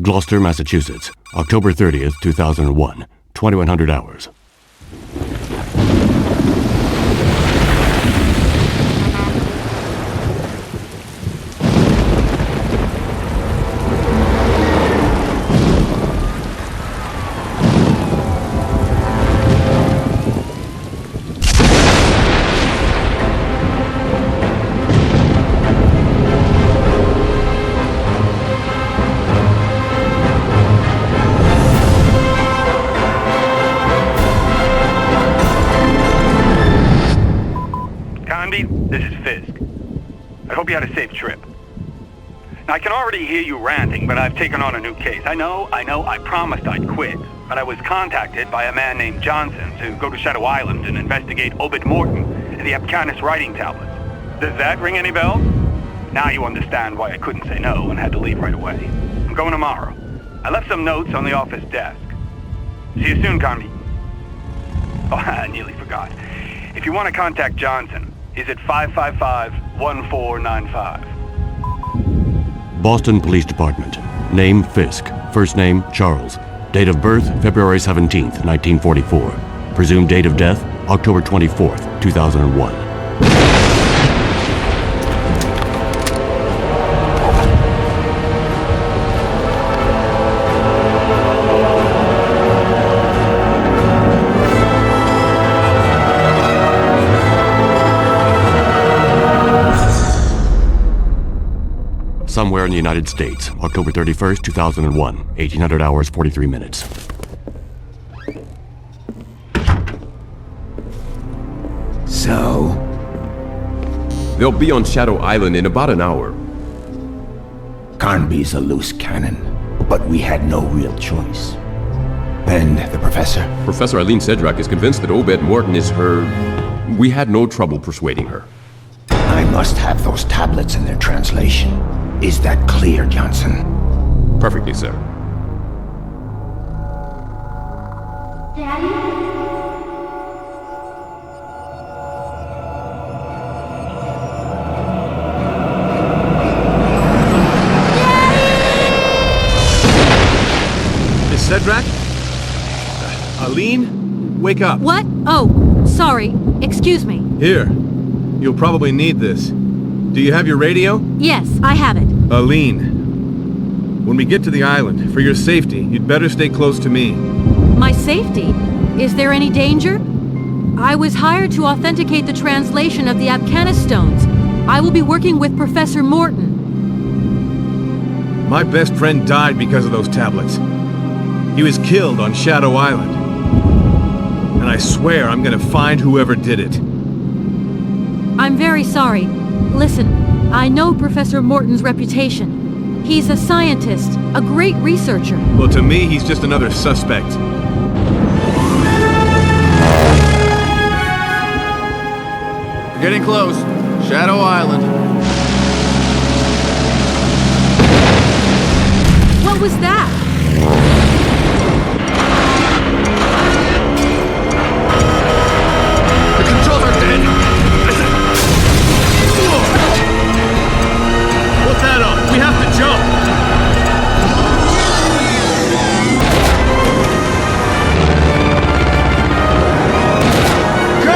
Gloucester, Massachusetts, October 30th, 2001, 2100 hours. This is Fiske. I hope you had a safe trip. Now, I can already hear you ranting, but I've taken on a new case. I know, I promised I'd quit, but I was contacted by a man named Johnson to go to Shadow Island and investigate Obed Morton and the Apcanis writing tablets. Does that ring any bells? Now you understand why I couldn't say no and had to leave right away. I'm going tomorrow. I left some notes on the office desk. See you soon, Carnby. Oh, I nearly forgot. If you want to contact Johnson, he's at 555-1495. Boston Police Department. Name Fiske. First name Charles. Date of birth February 17th, 1944. Presumed date of death October 24th, 2001. Somewhere in the United States, October 31st, 2001, 1800 hours, 43 minutes. So? They'll be on Shadow Island in about an hour. Carnby's a loose cannon, but we had no real choice. And the professor? Professor Aline Cedrac is convinced that Obed Morton is her... We had no trouble persuading her. I must have those tablets and their translation. Is that clear, Johnson? Perfectly, sir. Daddy? Miss Cedrac? Aline? Wake up. What? Oh, sorry. Excuse me. Here. You'll probably need this. Do you have your radio? Yes, I have it. Aline, when we get to the island, for your safety, you'd better stay close to me. My safety? Is there any danger? I was hired to authenticate the translation of the Apcanis stones. I will be working with Professor Morton. My best friend died because of those tablets. He was killed on Shadow Island. And I swear I'm gonna find whoever did it. I'm very sorry. Listen, I know Professor Morton's reputation. He's a scientist, a great researcher. Well, to me, he's just another suspect. We're getting close. Shadow Island. What was that? The controls are dead. What's that on? We have to jump! Go!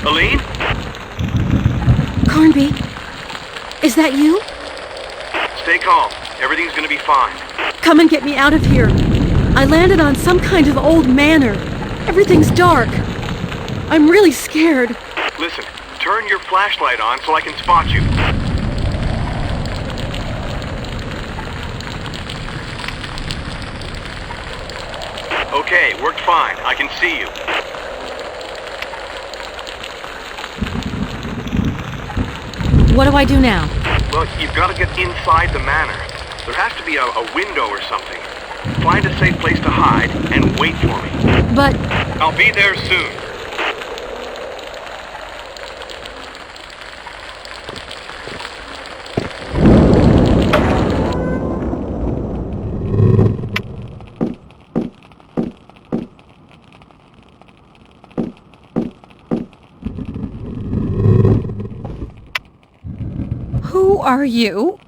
Aline? Carnby? Is that you? Stay calm. Everything's gonna be fine. Come and get me out of here. I landed on some kind of old manor. Everything's dark. I'm really scared. Listen, turn your flashlight on so I can spot you. Okay, worked fine. I can see you. What do I do now? Well, you've got to get inside the manor. There has to be a window or something. Find a safe place to hide and wait for me. But... I'll be there soon. Who are you?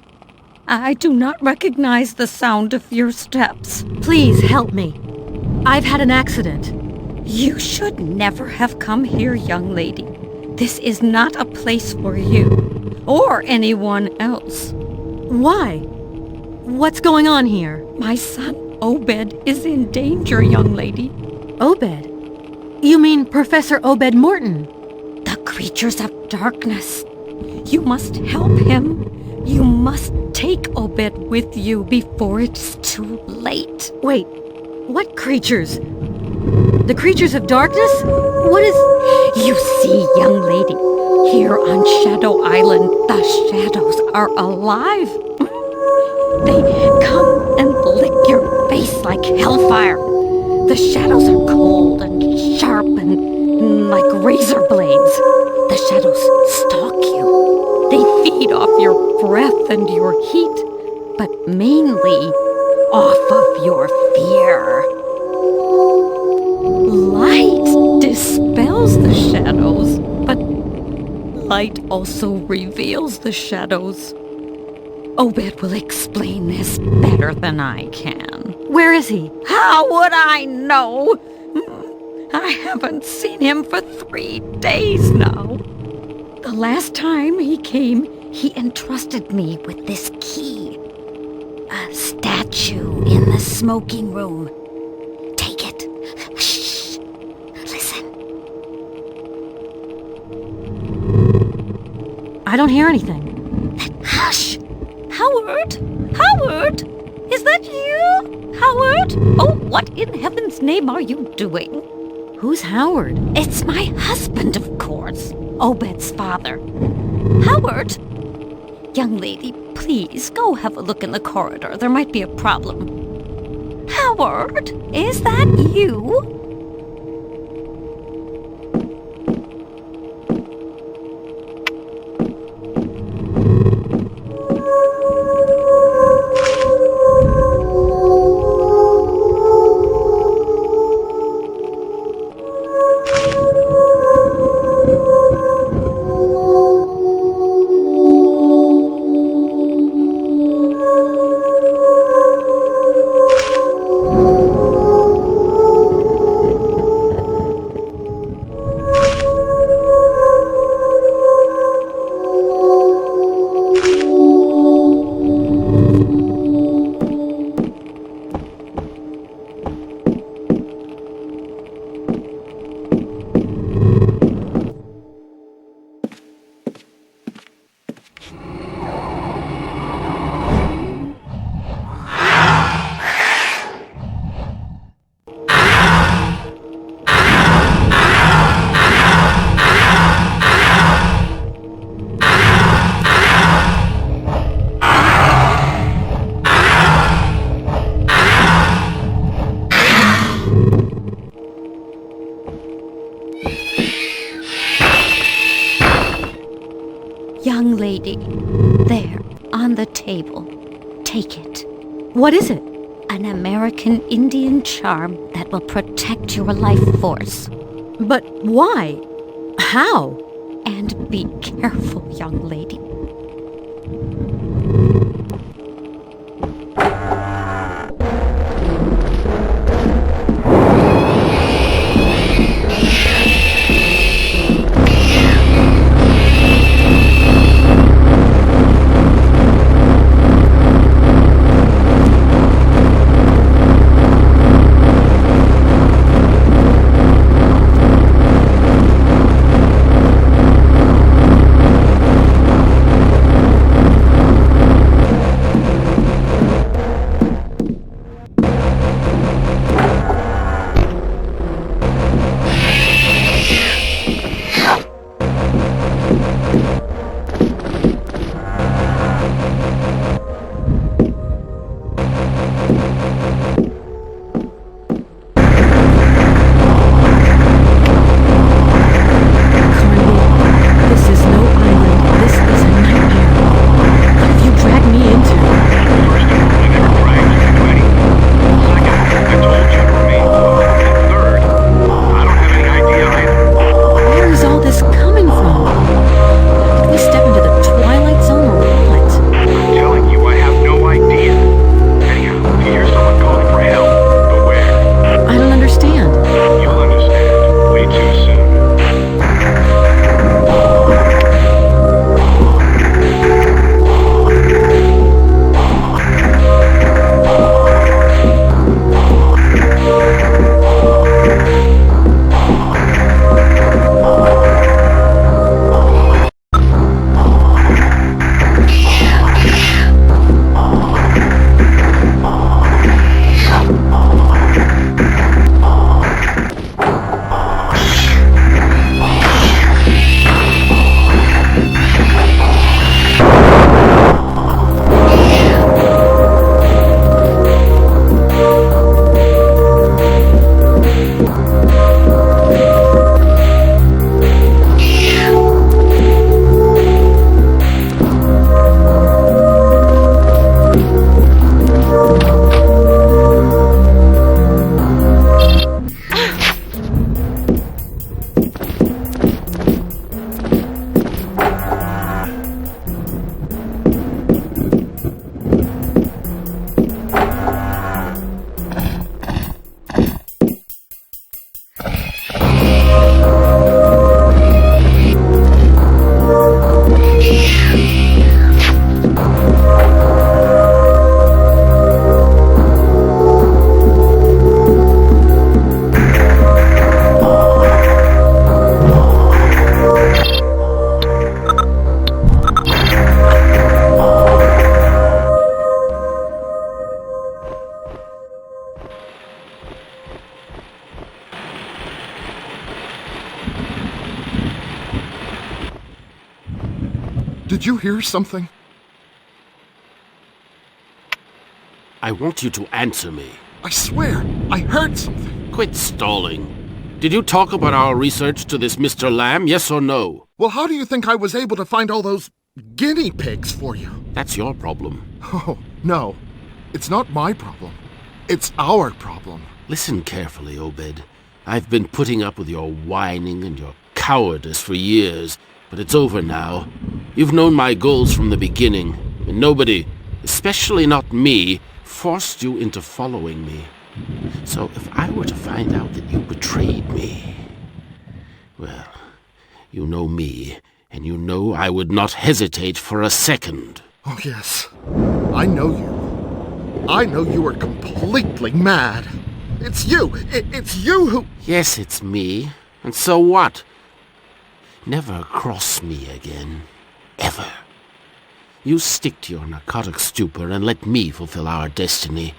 I do not recognize the sound of your steps. Please help me. I've had an accident. You should never have come here, young lady. This is not a place for you, or anyone else. Why? What's going on here? My son, Obed, is in danger, young lady. Obed? You mean Professor Obed Morton? The creatures of darkness. You must help him. You must take Obed with you before it's too late. Wait, what creatures? The creatures of darkness? What is... You see, young lady, here on Shadow Island, the shadows are alive. They come and lick your face like hellfire. The shadows are cold and sharp and like razor blades. The shadows stalk you. They feed off your breath and your heat, but mainly off of your fear. Light dispels the shadows, but light also reveals the shadows. Obed will explain this better than I can. Where is he? How would I know? I haven't seen him for 3 days now. The last time he came, he entrusted me with this key. A statue in the smoking room. Take it. Shh. Listen. I don't hear anything. Hush! Howard? Howard? Is that you? Howard? Oh, what in heaven's name are you doing? Who's Howard? It's my husband, of course. Obed's father. Howard? Young lady, please go have a look in the corridor. There might be a problem. Howard? Is that you? Young lady, there, on the table. Take it. What is it? An American Indian charm that will protect your life force. But why? How? And be careful, young lady. Did you hear something? I want you to answer me. I swear, I heard something. Quit stalling. Did you talk about our research to this Mr. Lamb, yes or no? Well, how do you think I was able to find all those guinea pigs for you? That's your problem. Oh, no. It's not my problem. It's our problem. Listen carefully, Obed. I've been putting up with your whining and your cowardice for years, but it's over now. You've known my goals from the beginning, and nobody, especially not me, forced you into following me. So if I were to find out that you betrayed me, well, you know me, and you know I would not hesitate for a second. Oh, yes. I know you. I know you are completely mad. It's you! It's you who... Yes, it's me. And so what? Never cross me again. Ever. You stick to your narcotic stupor and let me fulfill our destiny.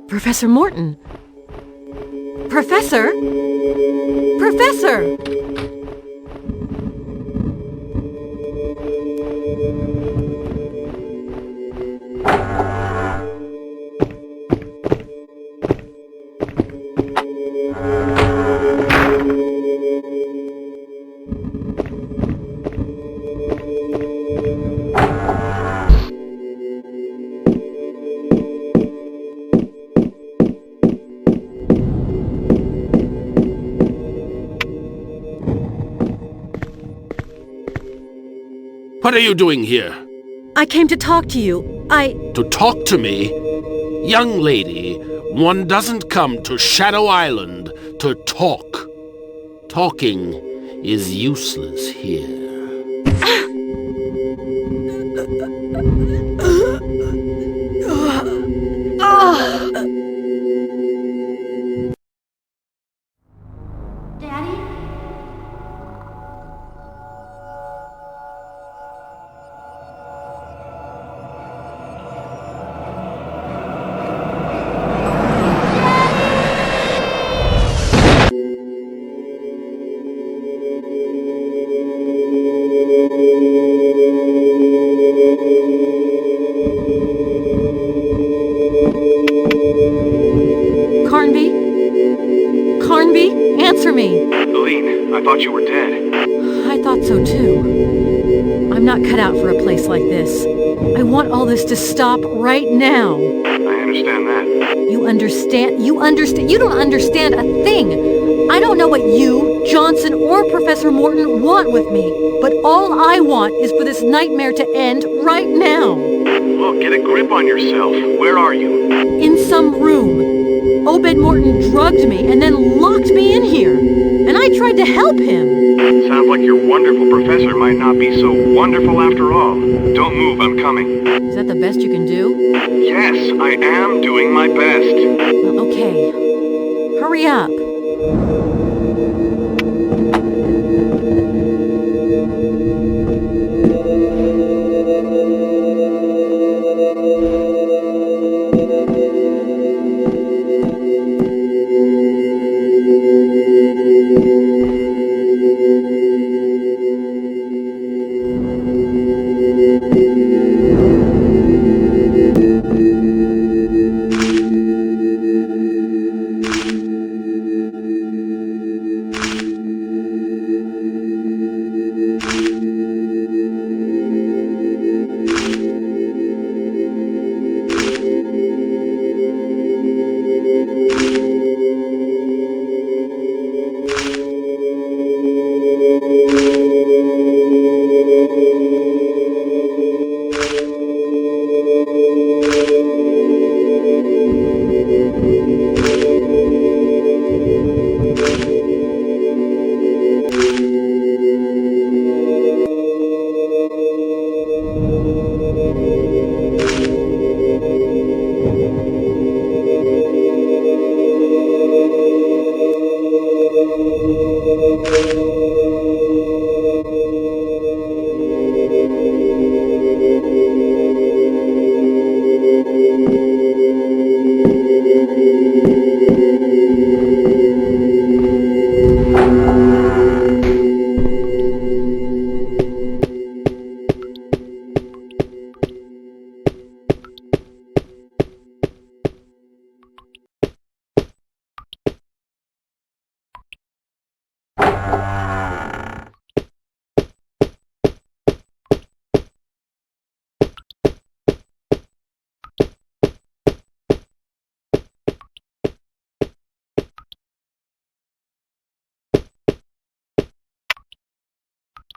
Professor Morton. Professor? Professor! What are you doing here? I came to talk to you. To talk to me? Young lady, one doesn't come to Shadow Island to talk. Talking is useless here. Carnby, answer me. Aline, I thought you were dead. I thought so too. I'm not cut out for a place like this. I want all this to stop right now. I understand that. You understand? You don't understand a thing. I don't know what you, Johnson, or Professor Morton want with me, but all I want is for this nightmare to end right now. Look, get a grip on yourself. Where are you? In some room. Obed Morton drugged me and then locked me in here. And I tried to help him. Sounds like your wonderful professor might not be so wonderful after all. Don't move, I'm coming. Is that the best you can do? Yes, I am doing my best. Okay. Hurry up.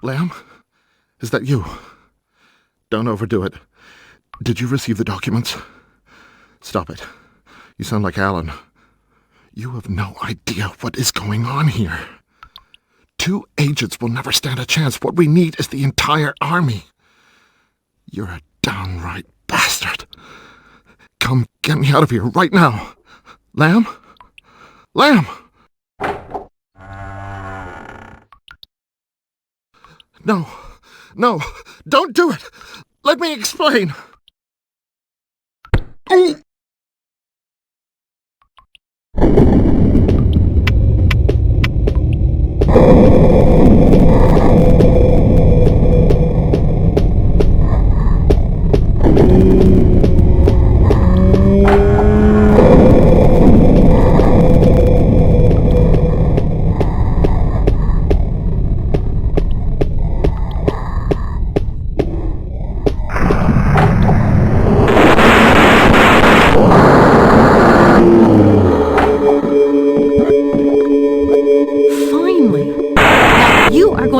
Lamb? Is that you? Don't overdo it. Did you receive the documents? Stop it. You sound like Alan. You have no idea what is going on here. 2 agents will never stand a chance. What we need is the entire army. You're a downright bastard. Come get me out of here right now. Lamb? Lamb! No, no, don't do it. Let me explain. Oh!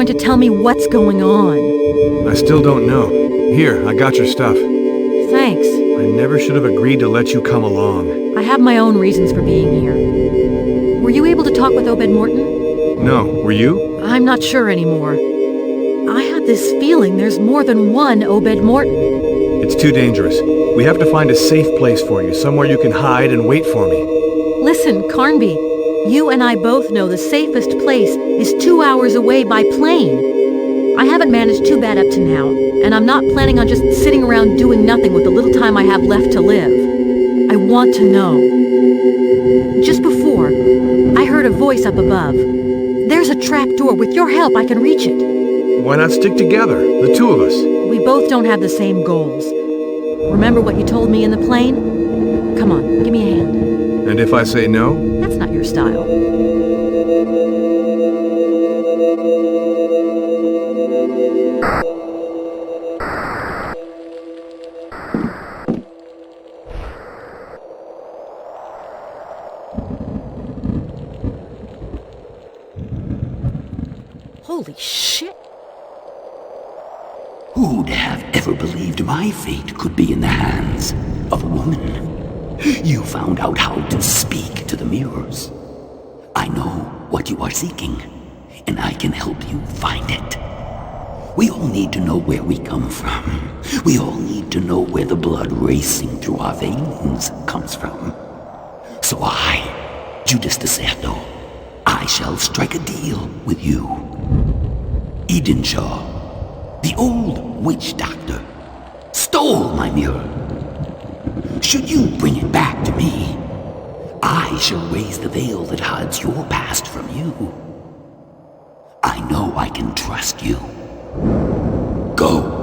To tell me what's going on. I still don't know. Here, I got your stuff. Thanks. I never should have agreed to let you come along. I have my own reasons for being here. Were you able to talk with Obed Morton? No, were you? I'm not sure anymore. I had this feeling there's more than one Obed Morton. It's too dangerous. We have to find a safe place for you, somewhere you can hide and wait for me. Listen, Carnby. You and I both know the safest place is 2 hours away by plane. I haven't managed too bad up to now, and I'm not planning on just sitting around doing nothing with the little time I have left to live. I want to know. Just before, I heard a voice up above. There's a trap door. With your help, I can reach it. Why not stick together, the two of us? We both don't have the same goals. Remember what you told me in the plane? Come on, give me a hand. And if I say no? That's not your style. Holy shit! Who'd have ever believed my fate could be in the hands of a woman? You found out how to speak to the mirrors. I know what you are seeking, and I can help you find it. We all need to know where we come from. We all need to know where the blood racing through our veins comes from. So I, Judas the Cerdo, I shall strike a deal with you. Edenshaw, the old witch doctor, stole my mirror. Should you bring it back to me, I shall raise the veil that hides your past from you. I know I can trust you. Go.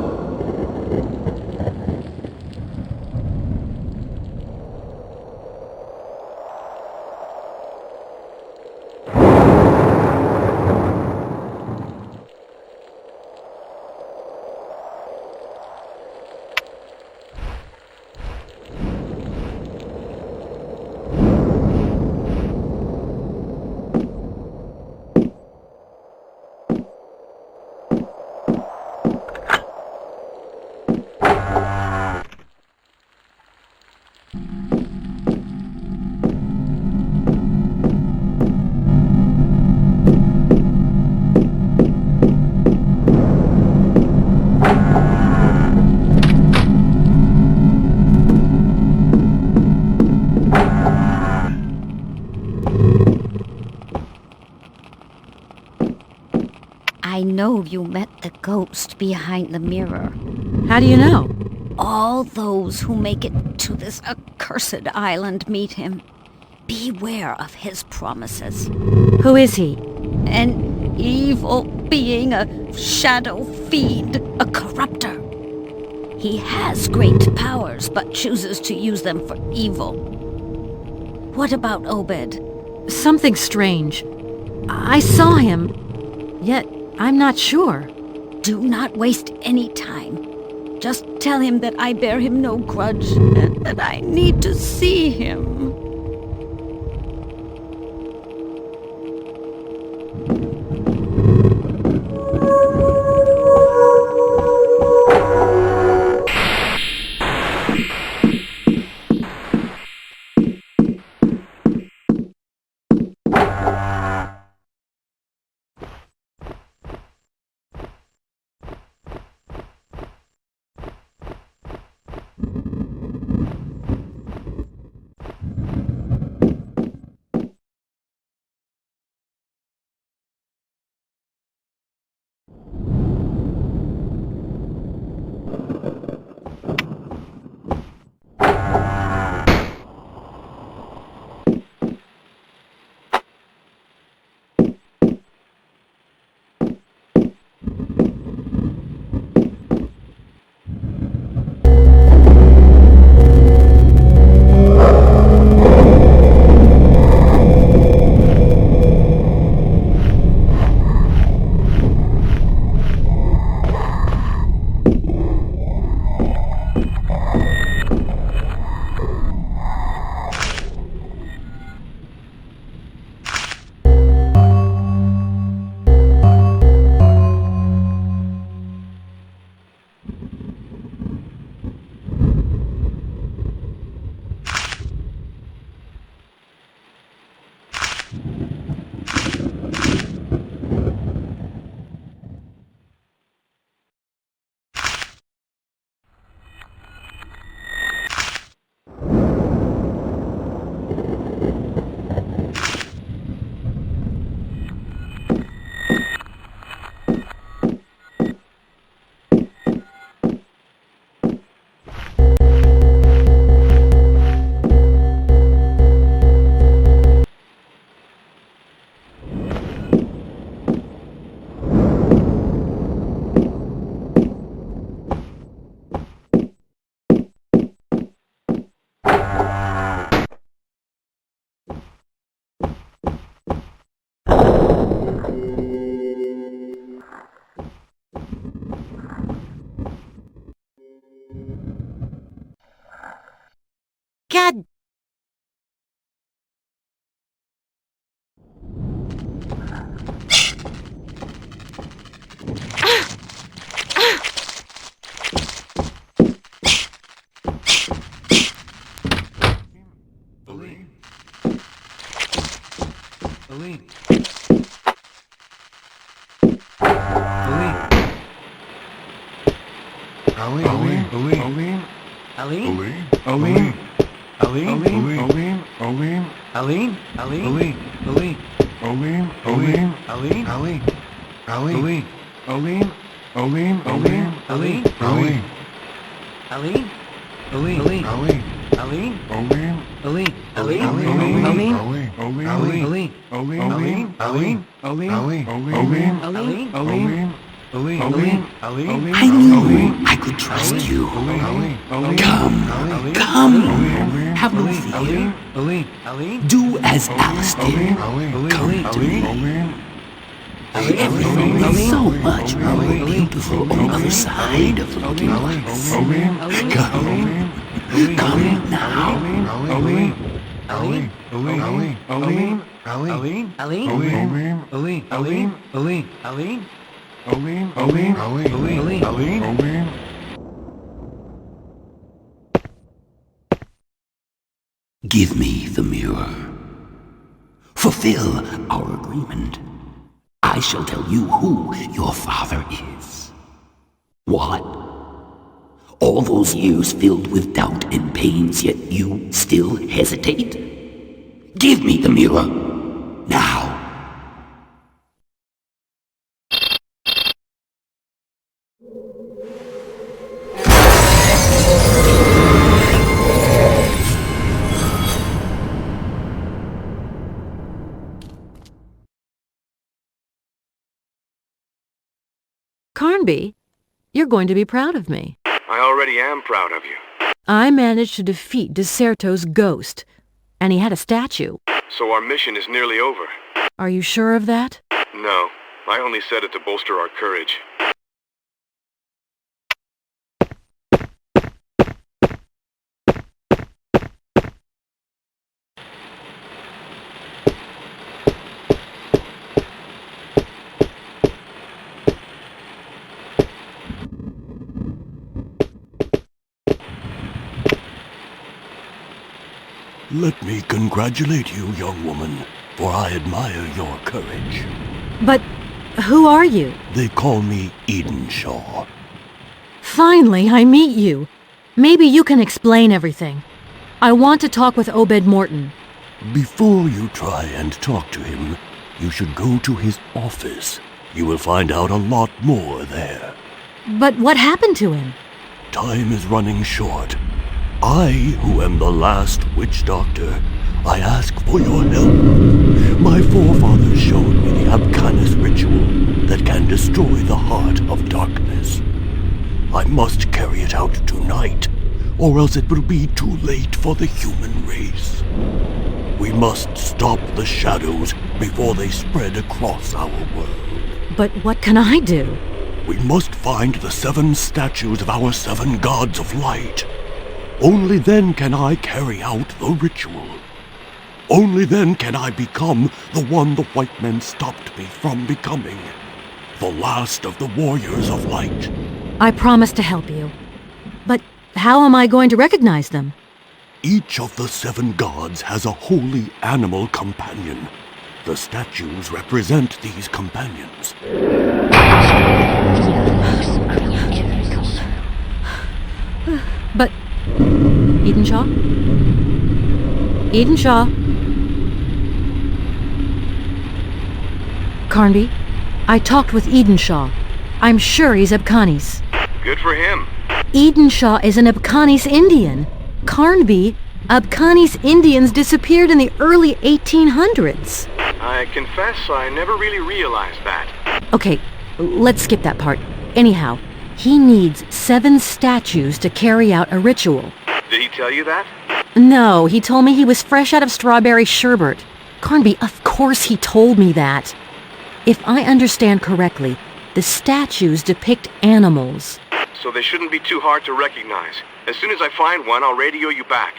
I know you met the ghost behind the mirror. How do you know? All those who make it to this accursed island meet him. Beware of his promises. Who is he? An evil being, a shadow fiend, a corrupter. He has great powers, but chooses to use them for evil. What about Obed? Something strange. I saw him, yet I'm not sure. Do not waste any time. Just tell him that I bear him no grudge and that I need to see him. I knew I could trust you. Come. Have no fear. Do as Alice did. Come to me. Everything is so much more beautiful on the other side of the looking glass. Come now. Give me the mirror. Fulfill our agreement. I shall tell you who your father is. What? All those years filled with doubt and pains, yet you still hesitate? Give me the mirror. Now. Carnby, you're going to be proud of me. I already am proud of you. I managed to defeat Deserto's ghost, and he had a statue. So our mission is nearly over. Are you sure of that? No, I only said it to bolster our courage. Let me congratulate you, young woman, for I admire your courage. But who are you? They call me Edenshaw. Finally, I meet you. Maybe you can explain everything. I want to talk with Obed Morton. Before you try and talk to him, you should go to his office. You will find out a lot more there. But what happened to him? Time is running short. I, who am the last witch doctor, I ask for your help. My forefathers showed me the Abcanis ritual that can destroy the heart of darkness. I must carry it out tonight, or else it will be too late for the human race. We must stop the shadows before they spread across our world. But what can I do? We must find the 7 statues of our 7 gods of light. Only then can I carry out the ritual. Only then can I become the one the white men stopped me from becoming. The last of the warriors of light. I promise to help you. But how am I going to recognize them? Each of the 7 gods has a holy animal companion. The statues represent these companions. But Edenshaw? Edenshaw? Carnby, I talked with Edenshaw. I'm sure he's Abcanis. Good for him. Edenshaw is an Abcanis Indian. Carnby, Abcanis Indians disappeared in the early 1800s. I confess I never really realized that. Okay, let's skip that part. Anyhow, he needs 7 statues to carry out a ritual. Did he tell you that? No, he told me he was fresh out of strawberry sherbet. Carnby, of course he told me that. If I understand correctly, the statues depict animals. So they shouldn't be too hard to recognize. As soon as I find one, I'll radio you back.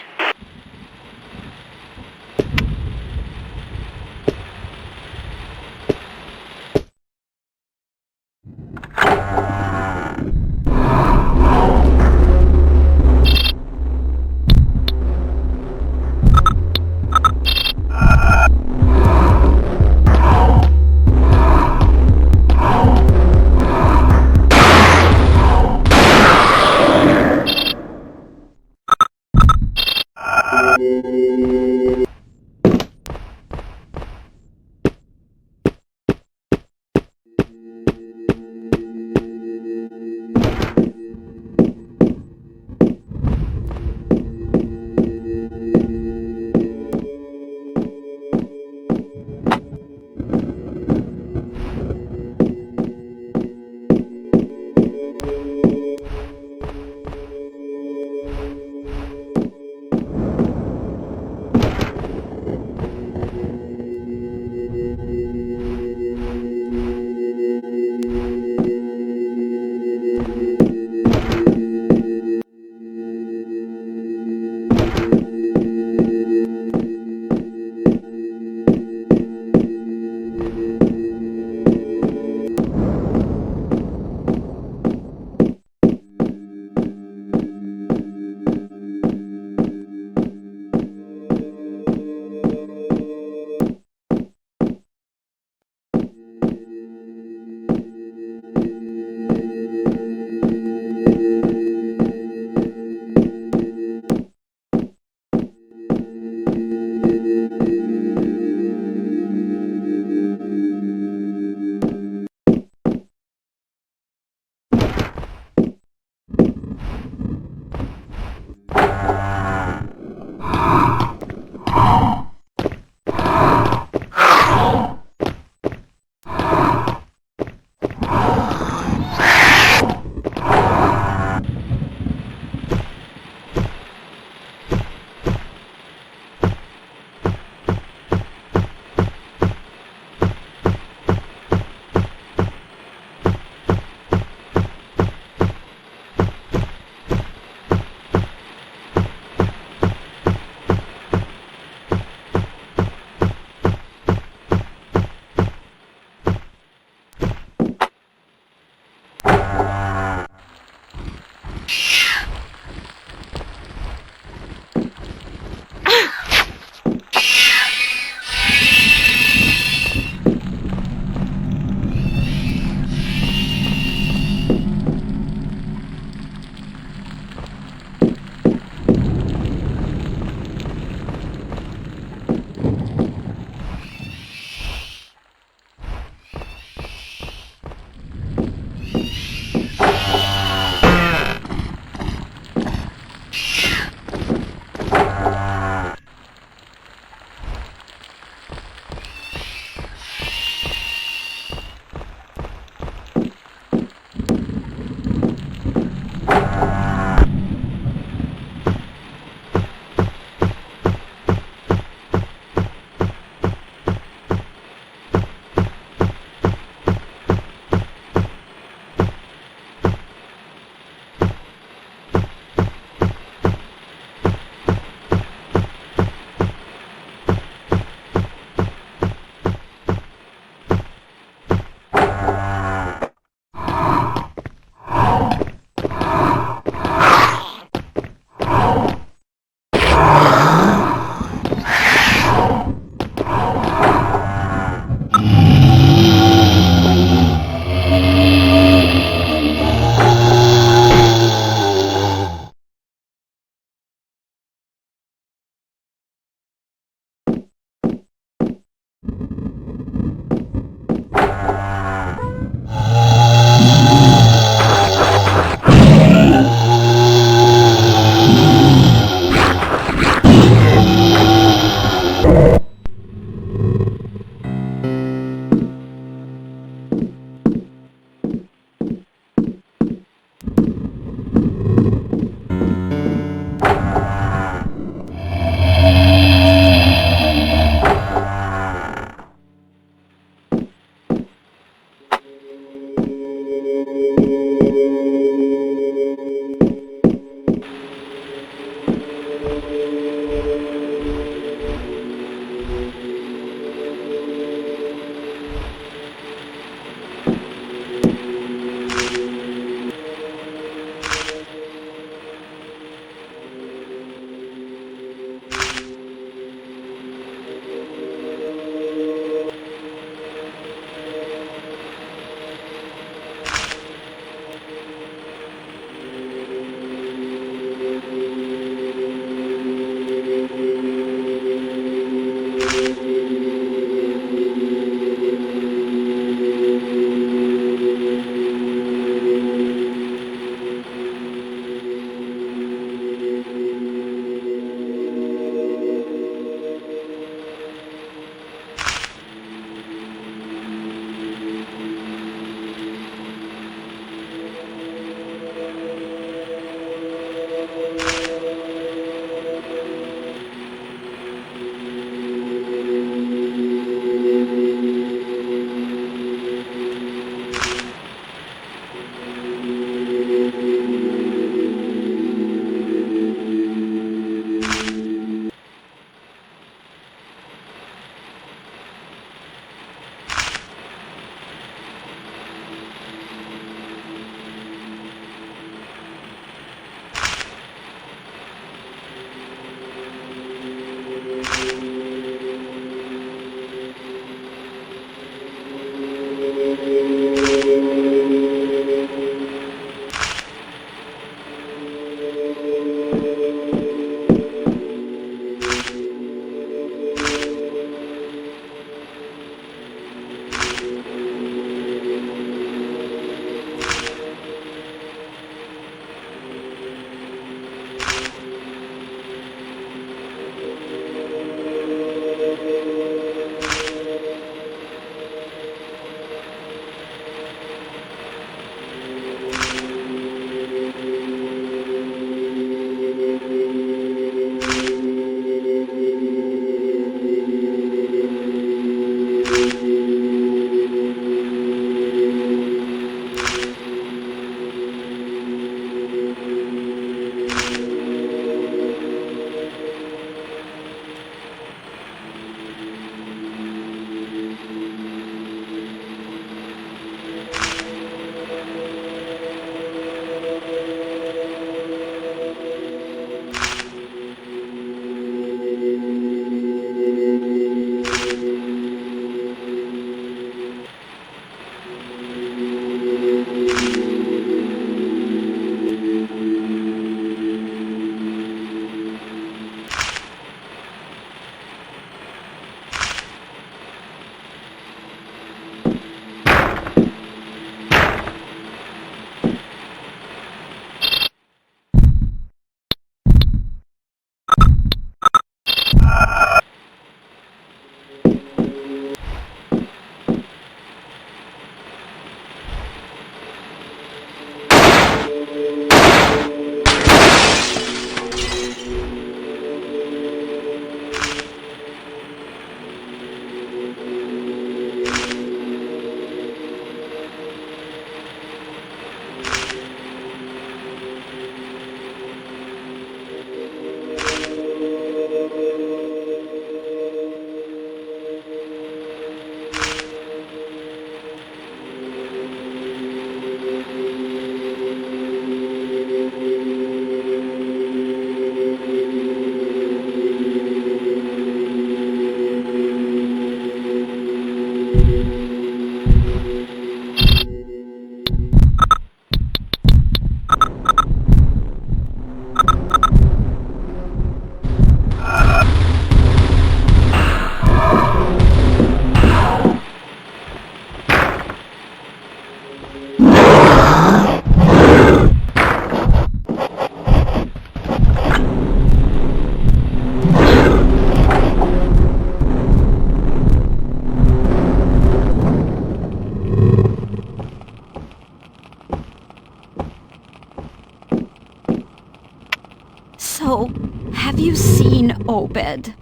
So, have you seen Obed?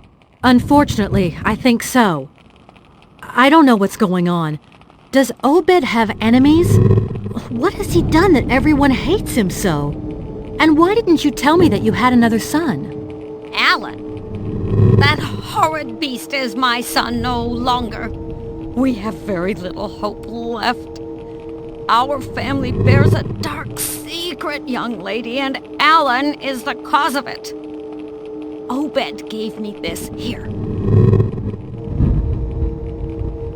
Unfortunately, I think so. I don't know what's going on. Does Obed have enemies? What has he done that everyone hates him so? And why didn't you tell me that you had another son? Alan, that horrid beast is my son no longer. We have very little hope left. Our family bears a dark secret, young lady, and Alan is the cause of it. Obed gave me this here.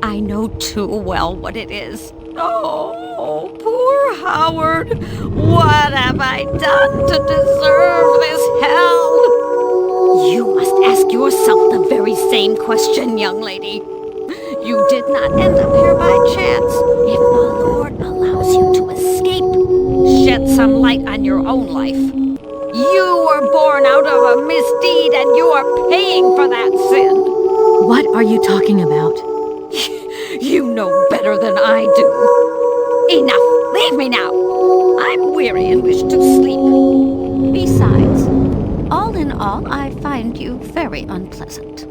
I know too well what it is. Oh, poor Howard. What have I done to deserve this hell? You must ask yourself the very same question, young lady. You did not end up here by chance. If the Lord allows you to escape, shed some light on your own life. You were born out of a misdeed, and you are paying for that sin. What are you talking about? You know better than I do. Enough! Leave me now! I'm weary and wish to sleep. Besides, all in all, I find you very unpleasant.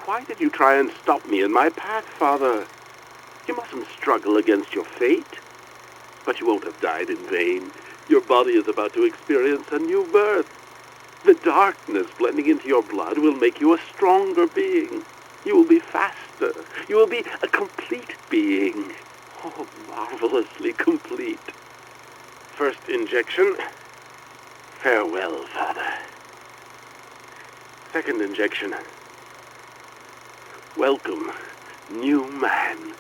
Why did you try and stop me in my path, Father? You mustn't struggle against your fate. But you won't have died in vain. Your body is about to experience a new birth. The darkness blending into your blood will make you a stronger being. You will be faster. You will be a complete being. Oh, marvelously complete. First injection. Farewell, Father. Second injection. Welcome, new man.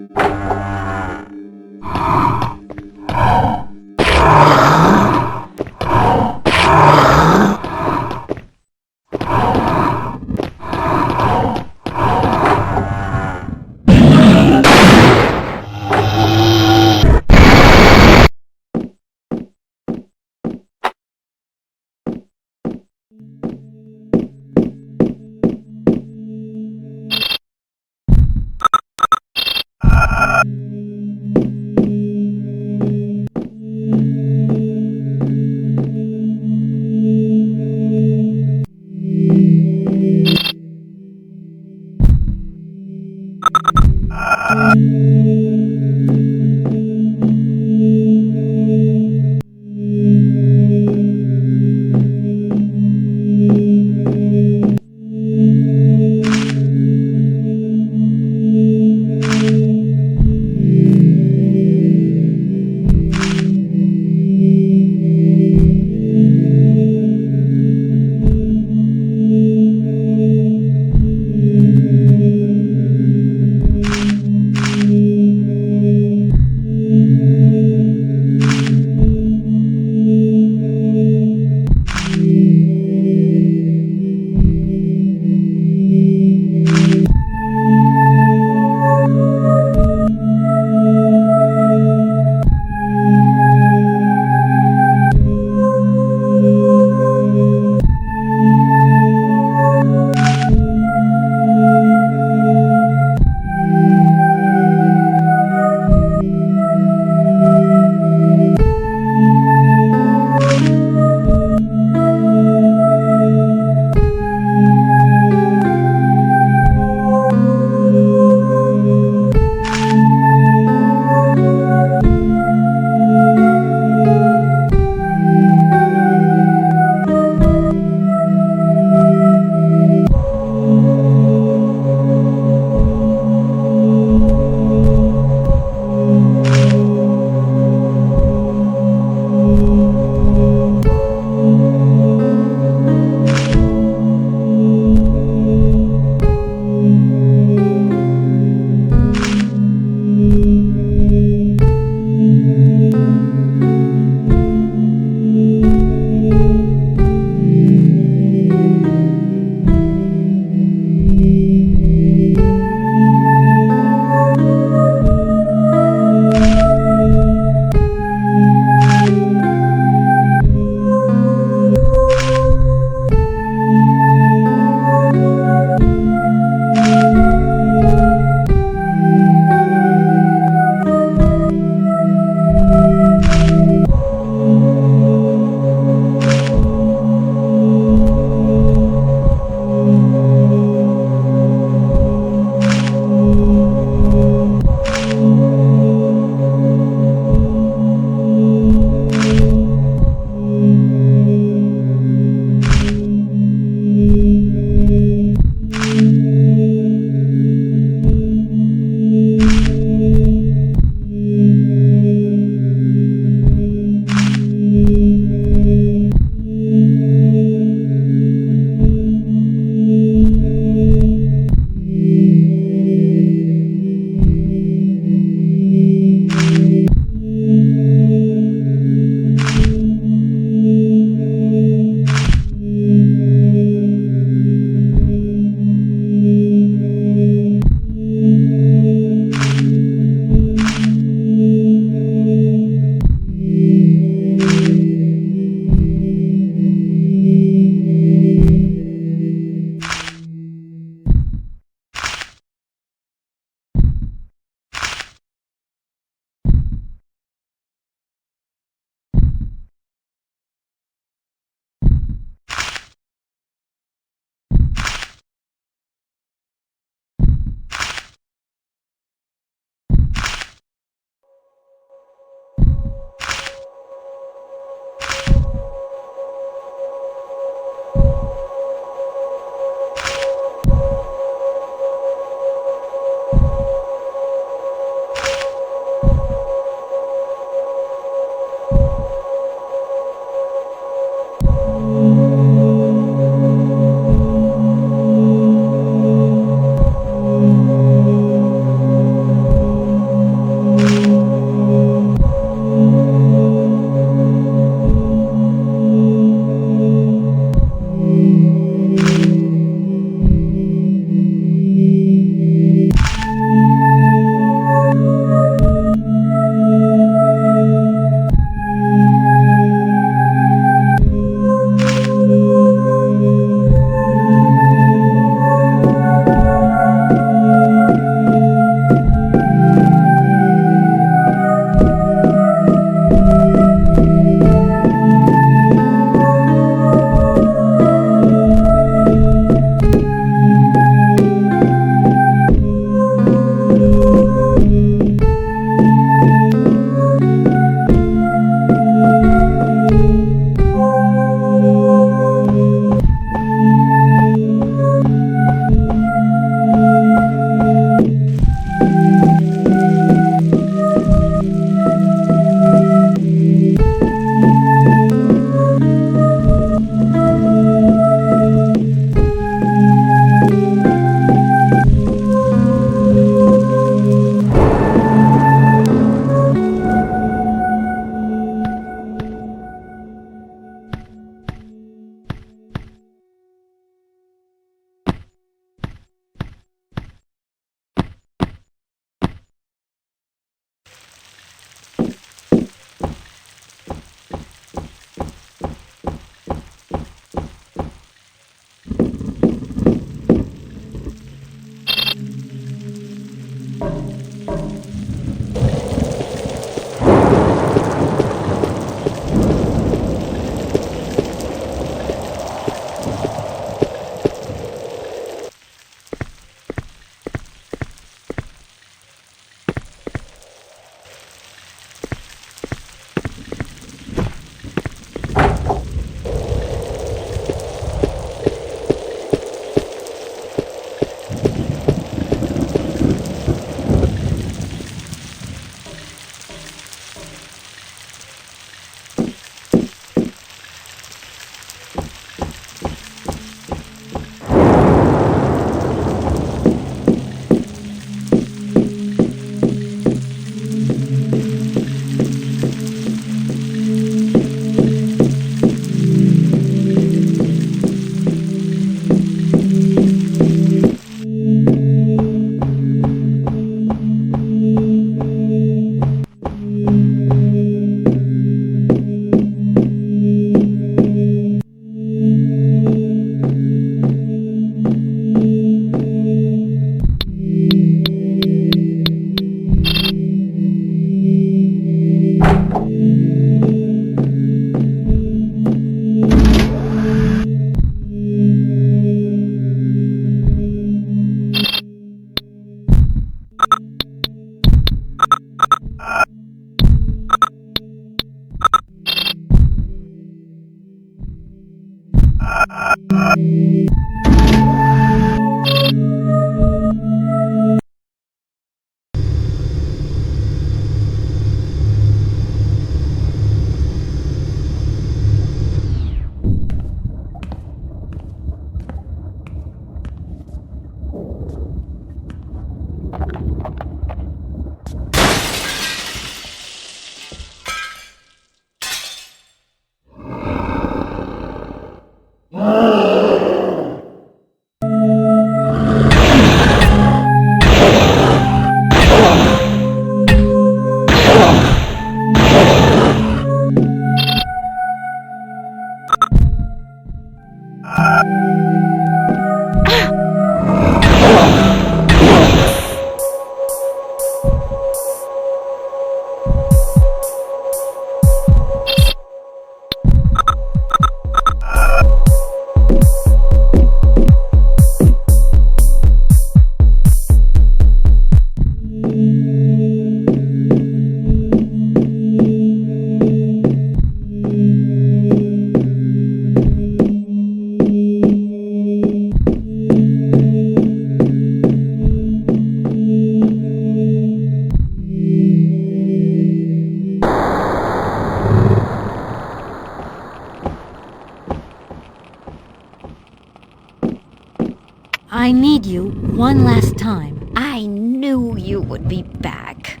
I need you one last time. I knew you would be back.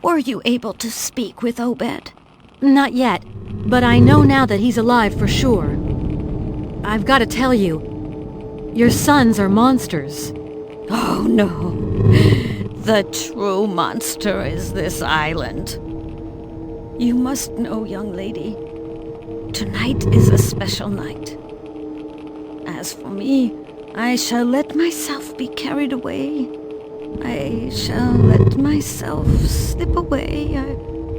Were you able to speak with Obed? Not yet, but I know now that he's alive for sure. I've got to tell you, your sons are monsters. Oh, no. The true monster is this island. You must know, young lady, tonight is a special night. As for me, I shall let myself be carried away. I shall let myself slip away.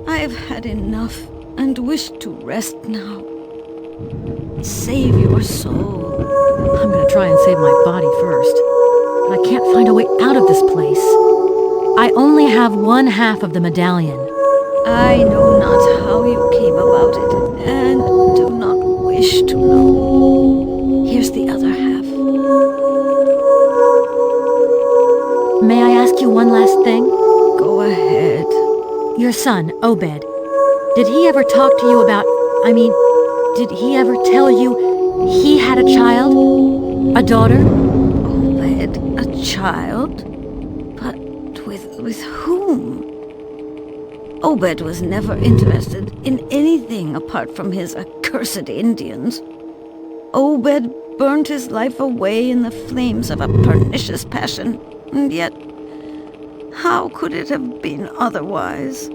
I've had enough and wish to rest now. Save your soul. I'm gonna try and save my body first, but I can't find a way out of this place. I only have one half of the medallion. I know not how you came about it, and do not wish to know. Here's the other half. May I ask you one last thing? Go ahead. Your son, Obed, did he ever talk to you about... did he ever tell you he had a child? A daughter? Obed, a child? But with whom? Obed was never interested in anything apart from his accursed Indians. Obed burned his life away in the flames of a pernicious passion, and yet, how could it have been otherwise?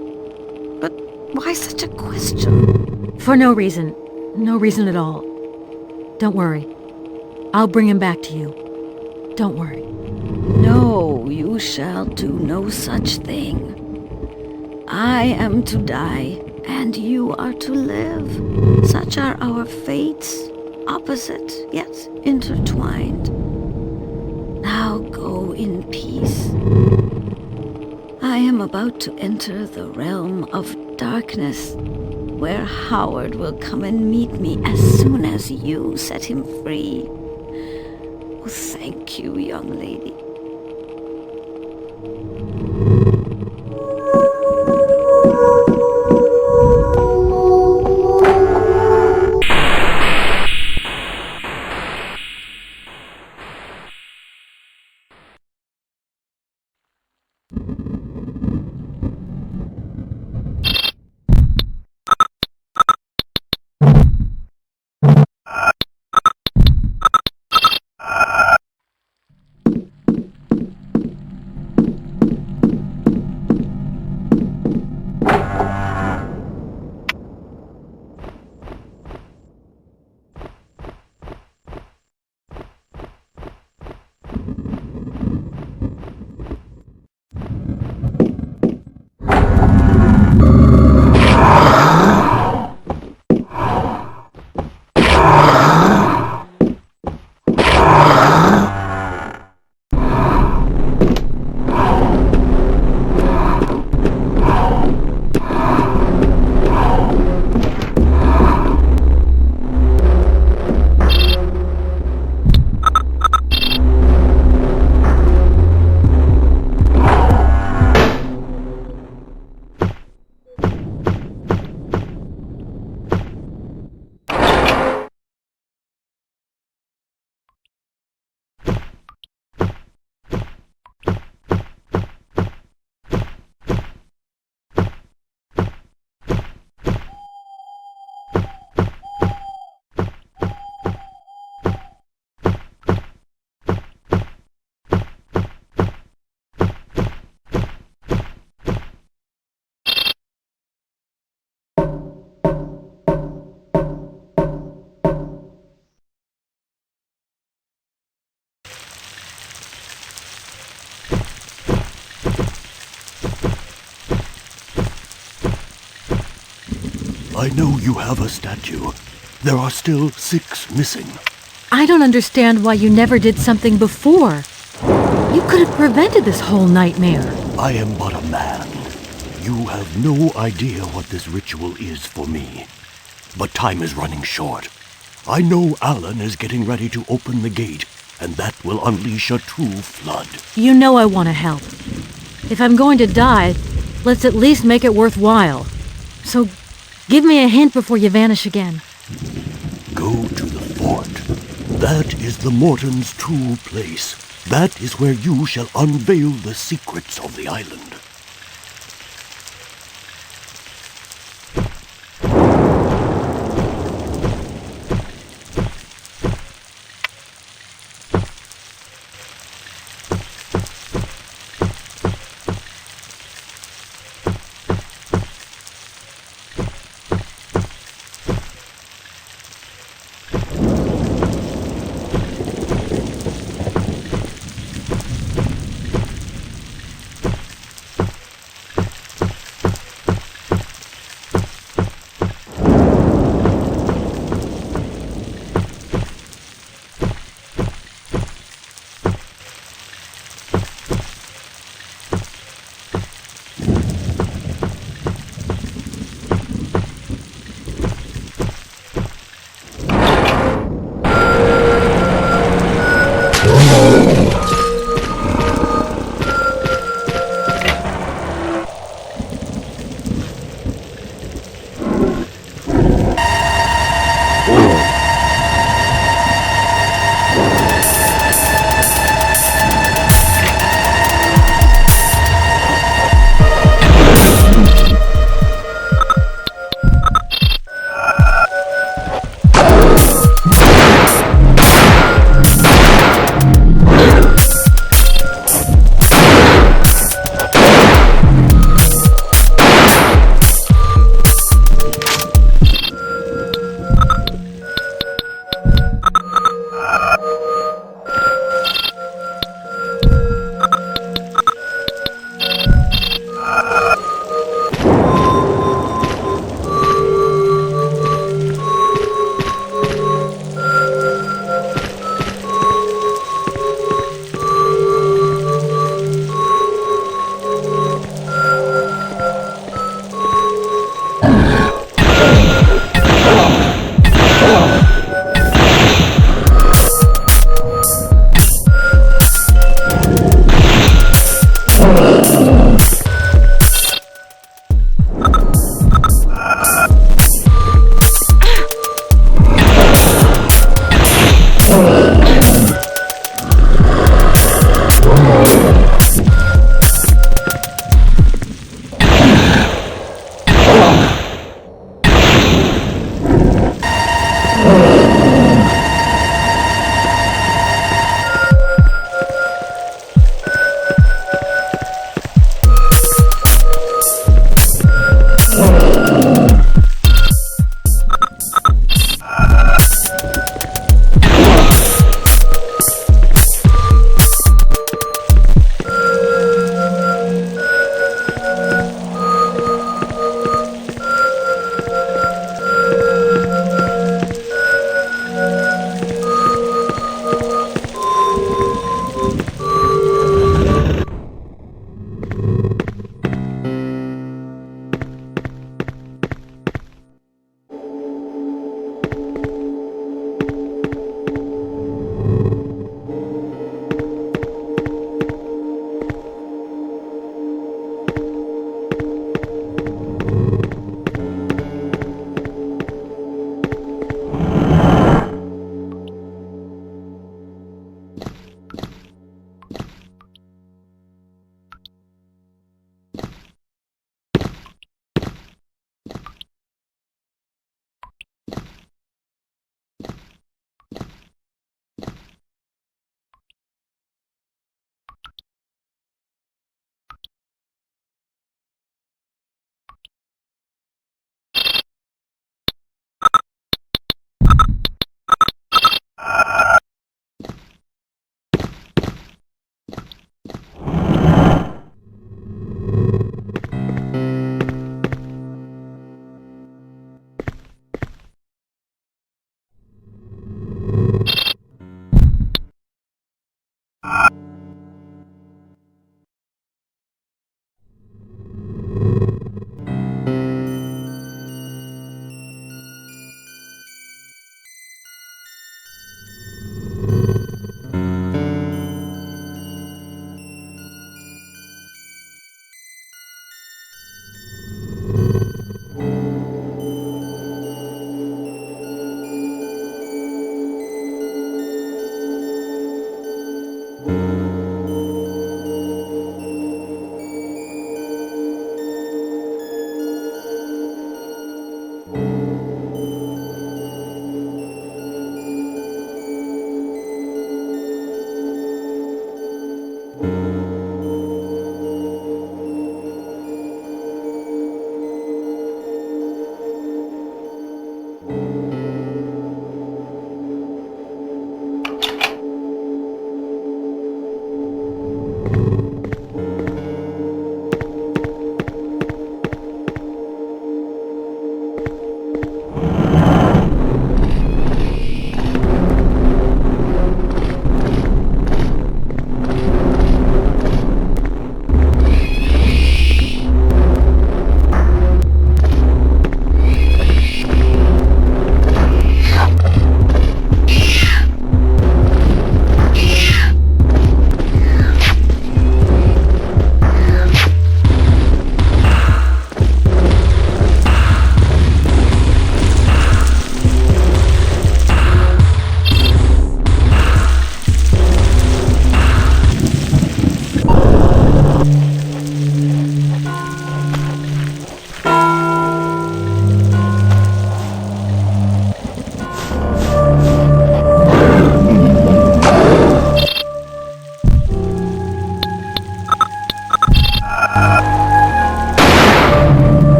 But why such a question? For no reason. No reason at all. Don't worry. I'll bring him back to you. Don't worry. No, you shall do no such thing. I am to die, and you are to live. Such are our fates, opposite yet intertwined. Now go in peace. I am about to enter the realm of darkness, where Howard will come and meet me as soon as you set him free. Oh, thank you, young lady. I know you have a statue. There are still 6 missing. I don't understand why you never did something before. You could have prevented this whole nightmare. I am but a man. You have no idea what this ritual is for me. But time is running short. I know Alan is getting ready to open the gate, and that will unleash a true flood. You know I want to help. If I'm going to die, let's at least make it worthwhile. So, give me a hint before you vanish again. Go to the fort. That is the Mortons' true place. That is where you shall unveil the secrets of the island.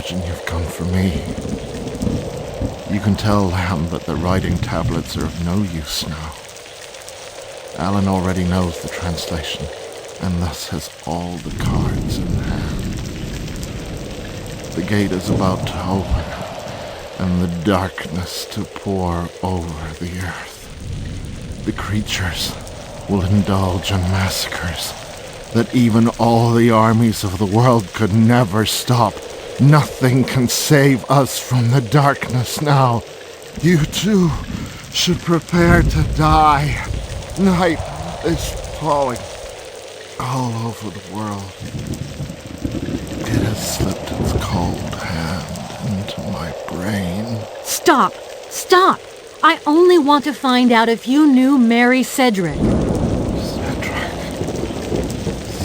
imagine you've come for me. You can tell Lamb that the writing tablets are of no use now. Alan already knows the translation, and thus has all the cards in hand. The gate is about to open, and the darkness to pour over the earth. The creatures will indulge in massacres that even all the armies of the world could never stop. Nothing can save us from the darkness now. You too should prepare to die. Night is falling all over the world. It has slipped its cold hand into my brain. Stop! Stop! I only want to find out if you knew Mary Cedrac.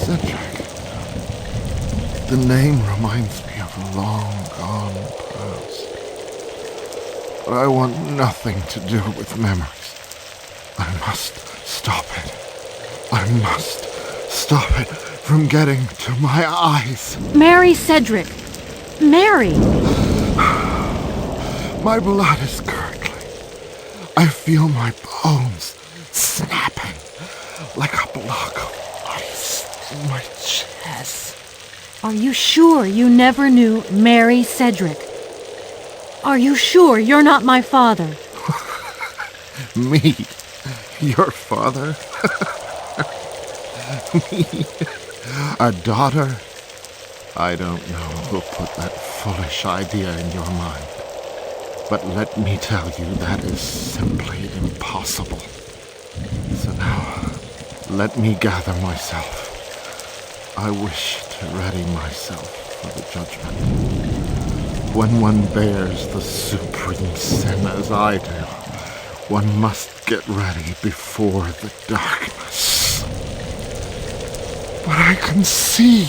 Cedrac. The name reminds me of a long-gone past. But I want nothing to do with memories. I must stop it. I must stop it from getting to my eyes. Mary Cedrac. Mary! My blood is curdling. I feel my bones snapping like a block of ice in my chest. Are you sure you never knew Mary Cedrac? Are you sure you're not my father? Me? Your father? Me? A daughter? I don't know who put that foolish idea in your mind. But let me tell you, that is simply impossible. So now, let me gather myself. I wish to ready myself for the judgment. When one bears the supreme sin as I do, one must get ready before the darkness. But I can see.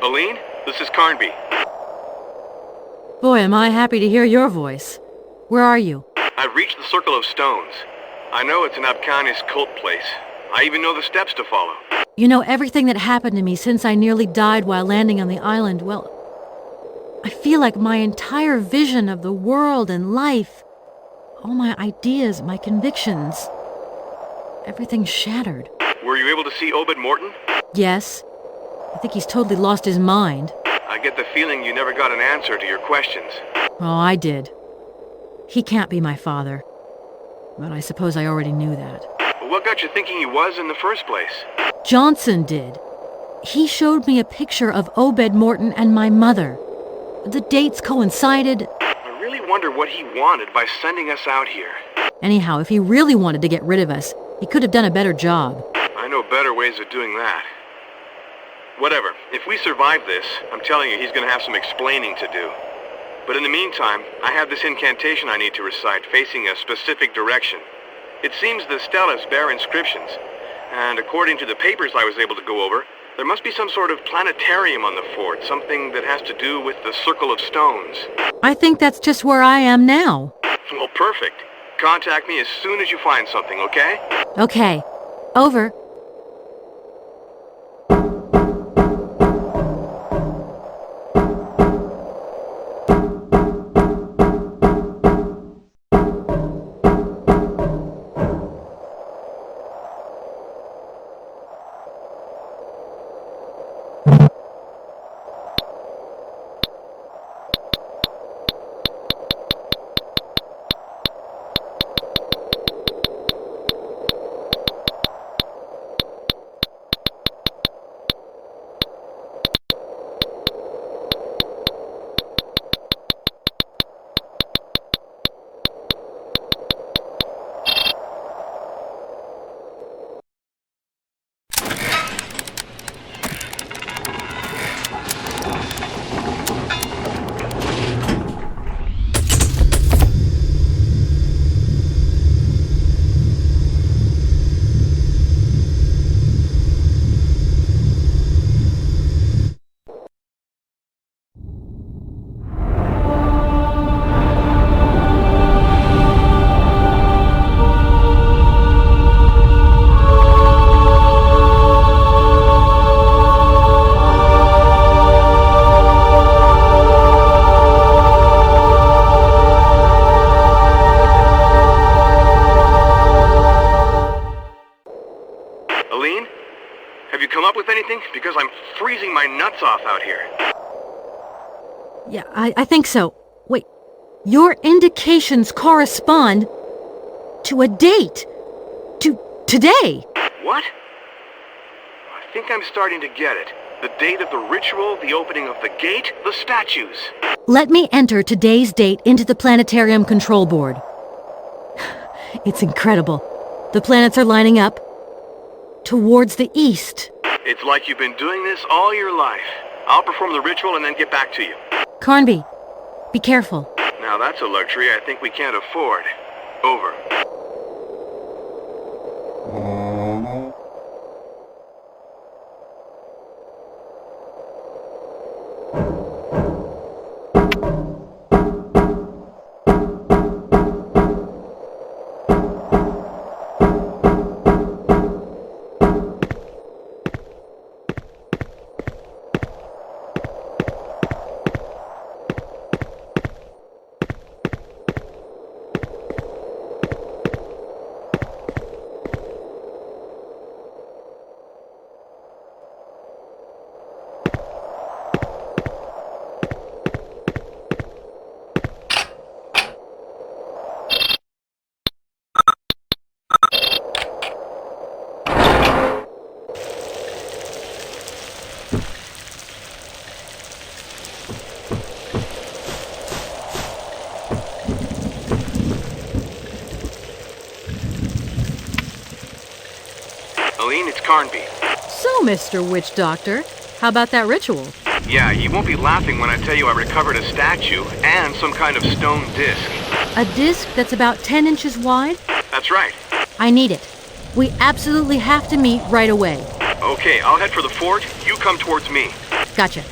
Aline, this is Carnby. Boy, am I happy to hear your voice. Where are you? I've reached the Circle of Stones. I know it's an Abkhanis cult place. I even know the steps to follow. You know, everything that happened to me since I nearly died while landing on the island, well, I feel like my entire vision of the world and life, all my ideas, my convictions, everything's shattered. Were you able to see Obed Morton? Yes. I think he's totally lost his mind. I get the feeling you never got an answer to your questions. Oh, I did. He can't be my father. But I suppose I already knew that. What got you thinking he was in the first place? Johnson did. He showed me a picture of Obed Morton and my mother. The dates coincided. I really wonder what he wanted by sending us out here. Anyhow, if he really wanted to get rid of us, he could have done a better job. I know better ways of doing that. Whatever. If we survive this, I'm telling you he's going to have some explaining to do. But in the meantime, I have this incantation I need to recite, facing a specific direction. It seems the stelas bear inscriptions, and according to the papers I was able to go over, there must be some sort of planetarium on the fort, something that has to do with the Circle of Stones. I think that's just where I am now. Well, perfect. Contact me as soon as you find something, okay? Okay. Over. Aline? Have you come up with anything? Because I'm freezing my nuts off out here. Yeah, I think so. Wait, your indications correspond to a date. To today. What? I think I'm starting to get it. The date of the ritual, the opening of the gate, the statues. Let me enter today's date into the planetarium control board. It's incredible. The planets are lining up towards the east. It's like you've been doing this all your life. I'll perform the ritual and then get back to you. Carnby, be careful. Now that's a luxury I think we can't afford. Over. Aline, it's Carnby. So, Mr. Witch Doctor, how about that ritual? Yeah, you won't be laughing when I tell you I recovered a statue and some kind of stone disc. A disc that's about 10 inches wide? That's right. I need it. We absolutely have to meet right away. Okay, I'll head for the fort. You come towards me. Gotcha.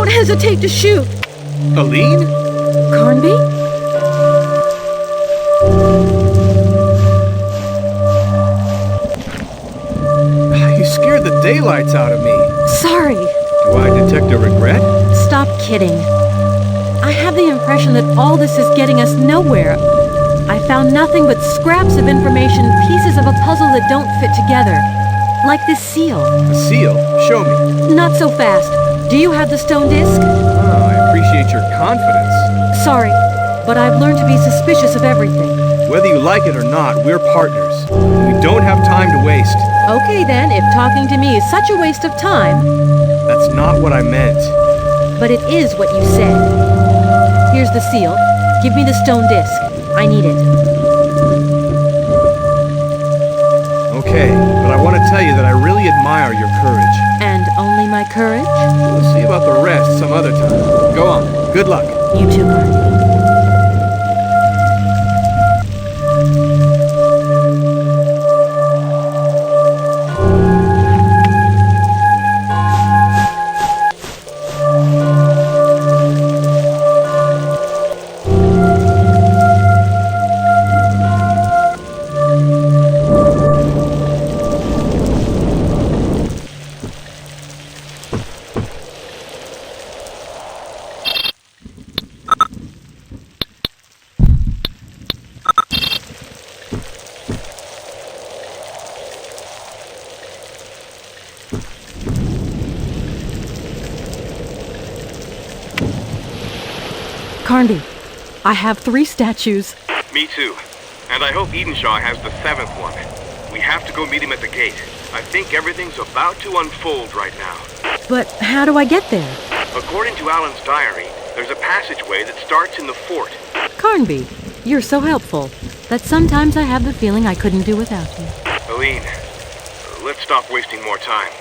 Hesitate to shoot. Aline? Carnby? You scared the daylights out of me. Sorry. Do I detect a regret? Stop kidding. I have the impression that all this is getting us nowhere. I found nothing but scraps of information, pieces of a puzzle that don't fit together. Like this seal. A seal? Show me. Not so fast. Do you have the stone disc? Oh, I appreciate your confidence. Sorry, but I've learned to be suspicious of everything. Whether you like it or not, we're partners. We don't have time to waste. Okay then, if talking to me is such a waste of time... That's not what I meant. But it is what you said. Here's the seal. Give me the stone disc. I need it. Okay, but I want to tell you that I really admire your courage. And only my courage? We'll see about the rest some other time. Go on. Good luck. You too, Carnby. Carnby, I have 3 statues. Me too. And I hope Edenshaw has the 7th one. We have to go meet him at the gate. I think everything's about to unfold right now. But how do I get there? According to Alan's diary, There's a passageway that starts in the fort. Carnby, you're so helpful that sometimes I have the feeling I couldn't do without you. Aline, let's stop wasting more time.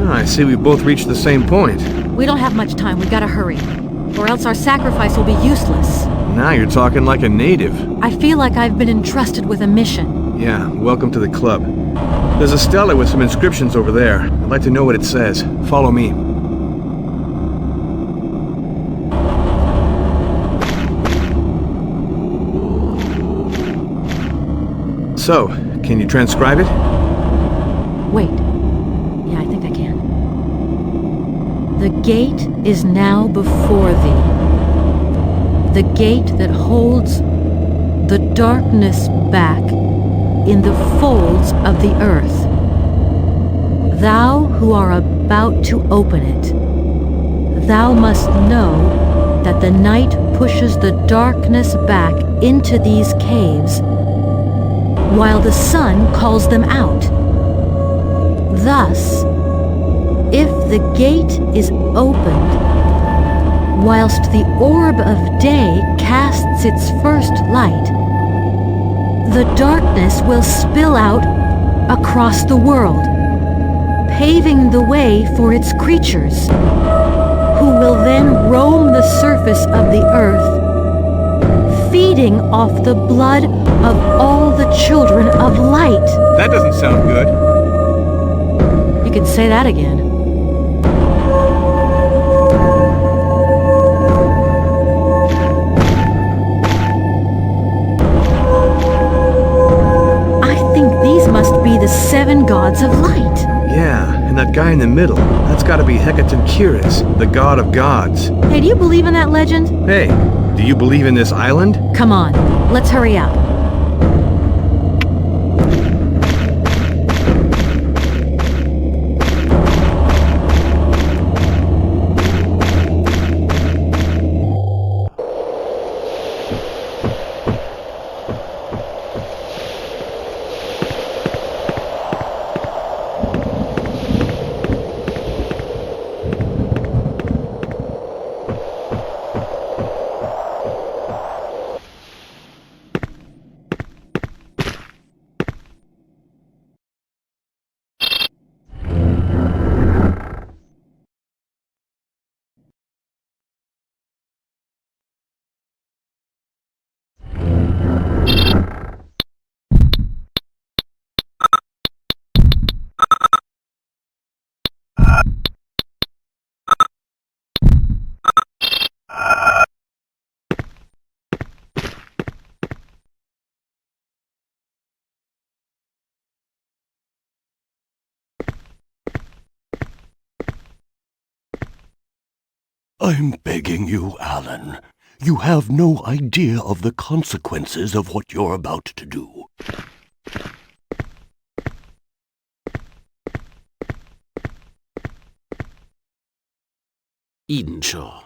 Oh, I see we both reached the same point. We don't have much time. We gotta hurry. Or else our sacrifice will be useless. Now you're talking like a native. I feel like I've been entrusted with a mission. Yeah, welcome to the club. There's a stela with some inscriptions over there. I'd like to know what it says. Follow me. So, can you transcribe it? Wait. Yeah, I think I can. The gate is now before thee. The gate that holds the darkness back in the folds of the earth. Thou who are about to open it, thou must know that the night pushes the darkness back into these caves, while the sun calls them out. Thus, if the gate is opened, whilst the orb of day casts its first light, the darkness will spill out across the world, paving the way for its creatures, who will then roam the surface of the earth, feeding off the blood of all the children of light. That doesn't sound good. You can say that again. I think these must be the 7 gods of light. Yeah, and that guy in the middle, that's gotta be Hecatoncheires, the god of gods. Hey, do you believe in that legend? Hey, do you believe in this island? Come on, let's hurry up. I'm begging you, Alan. You have no idea of the consequences of what you're about to do. Edenshaw.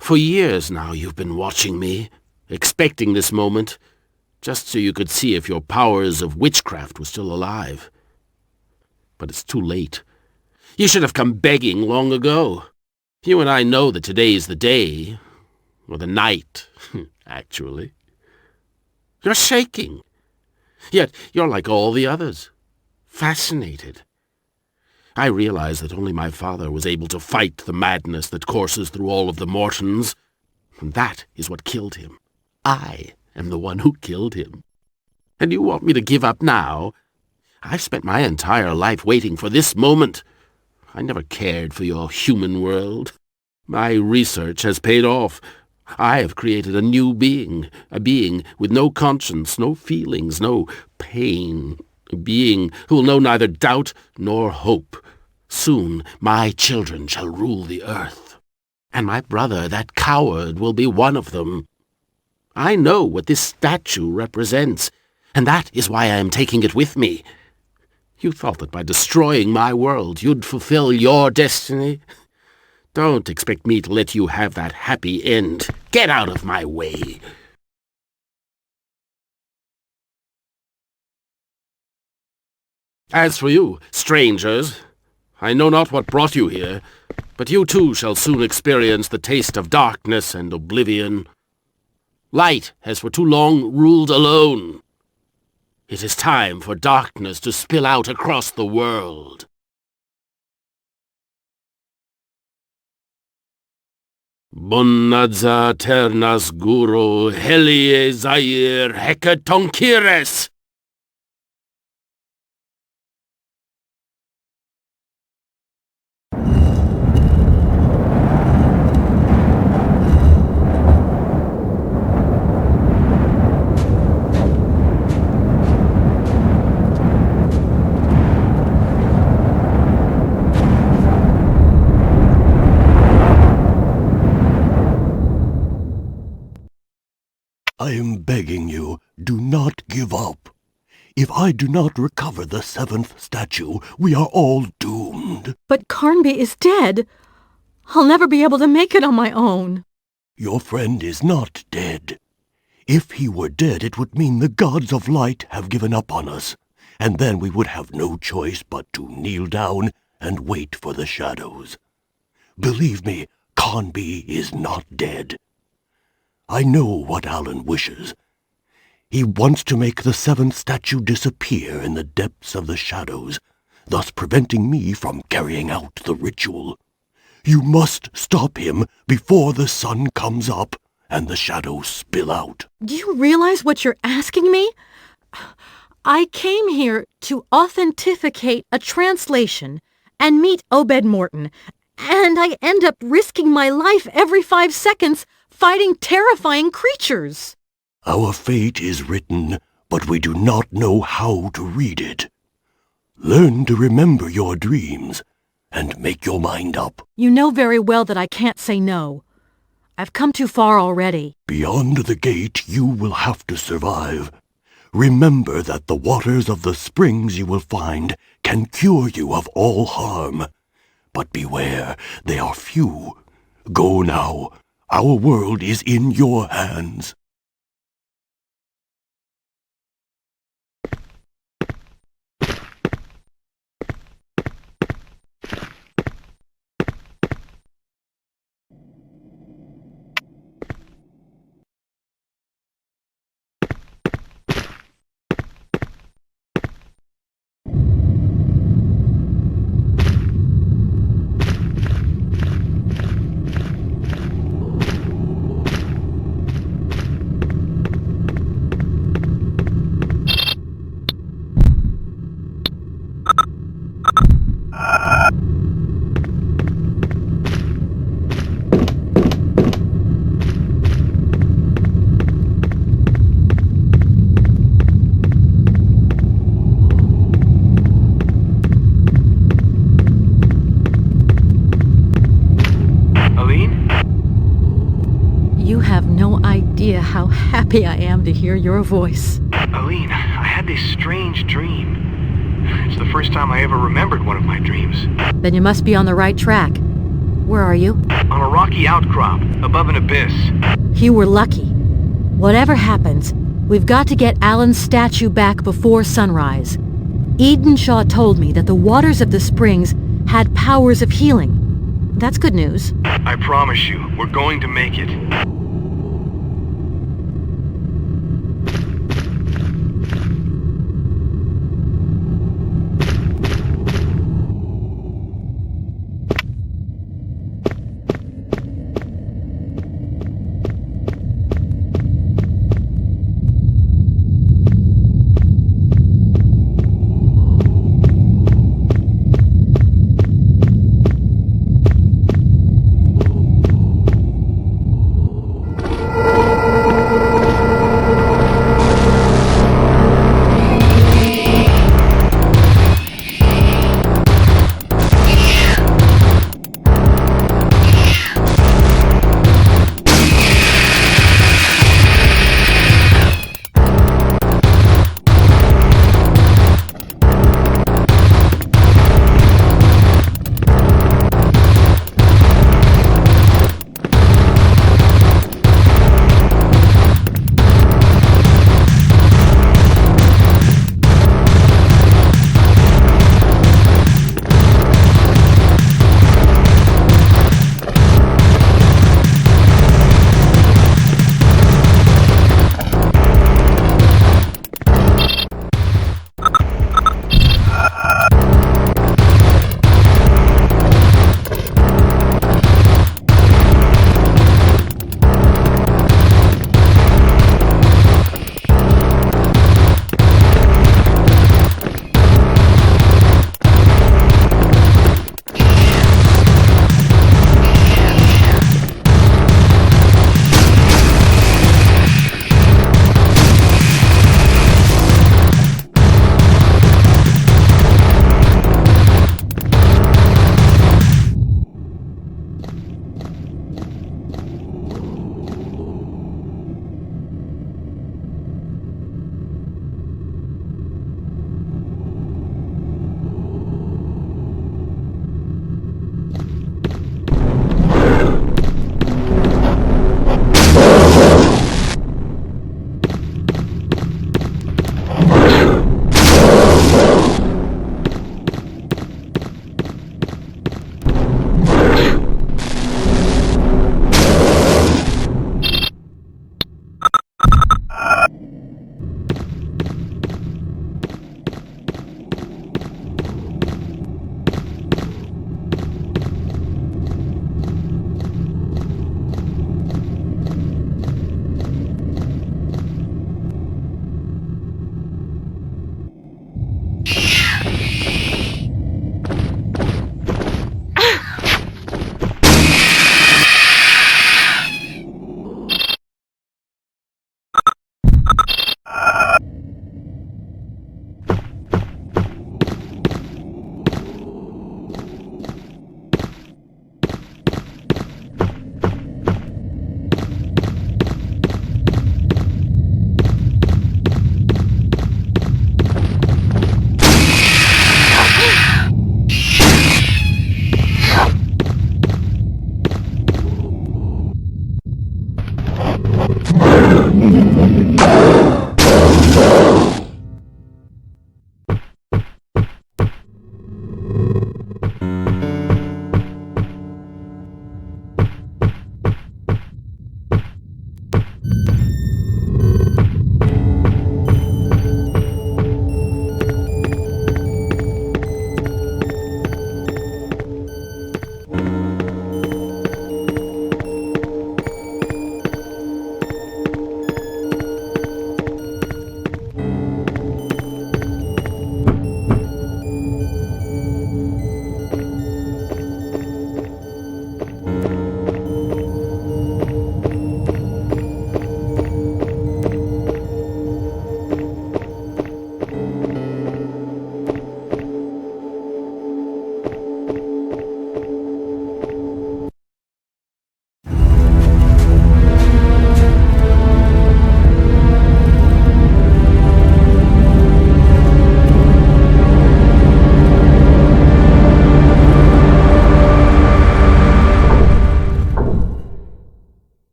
For years now you've been watching me, expecting this moment, just so you could see if your powers of witchcraft were still alive. But it's too late. You should have come begging long ago. You and I know that today's the day, or the night, actually. You're shaking. Yet you're like all the others, fascinated. I realize that only my father was able to fight the madness that courses through all of the Mortons, and that is what killed him. I am the one who killed him. And you want me to give up now? I've spent my entire life waiting for this moment. I never cared for your human world. My research has paid off. I have created a new being, a being with no conscience, no feelings, no pain, a being who will know neither doubt nor hope. Soon my children shall rule the earth, and my brother, that coward, will be one of them. I know what this statue represents, and that is why I am taking it with me. You thought that by destroying my world you'd fulfill your destiny? Don't expect me to let you have that happy end. Get out of my way. As for you, strangers, I know not what brought you here, but you too shall soon experience the taste of darkness and oblivion. Light has for too long ruled alone. It is time for darkness to spill out across the world. Bonadza ternas guro helie zair hekatonkires. I am begging you, do not give up. If I do not recover the 7th statue, we are all doomed. But Carnby is dead. I'll never be able to make it on my own. Your friend is not dead. If he were dead, it would mean the gods of light have given up on us, and then we would have no choice but to kneel down and wait for the shadows. Believe me, Carnby is not dead. I know what Alan wishes. He wants to make the 7th statue disappear in the depths of the shadows, thus preventing me from carrying out the ritual. You must stop him before the sun comes up and the shadows spill out. Do you realize what you're asking me? I came here to authenticate a translation and meet Obed Morton, and I end up risking my life every 5 seconds fighting terrifying creatures. Our fate is written, but we do not know how to read it. Learn to remember your dreams and make your mind up. You know very well that I can't say no. I've come too far already. Beyond the gate, you will have to survive. Remember that the waters of the springs you will find can cure you of all harm. But beware, they are few. Go now. Our world is in your hands. How happy I am to hear your voice. Aline, I had this strange dream. It's the first time I ever remembered one of my dreams. Then you must be on the right track. Where are you? On a rocky outcrop, above an abyss. You were lucky. Whatever happens, we've got to get Alan's statue back before sunrise. Edenshaw told me that the waters of the springs had powers of healing. That's good news. I promise you, we're going to make it.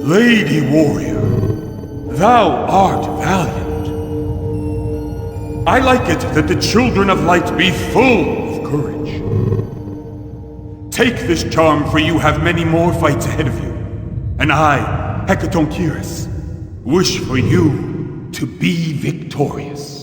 Lady warrior, thou art valiant. I like it that the children of light be full of courage. Take this charm, for you have many more fights ahead of you. And I, Hecatoncheirus, wish for you to be victorious.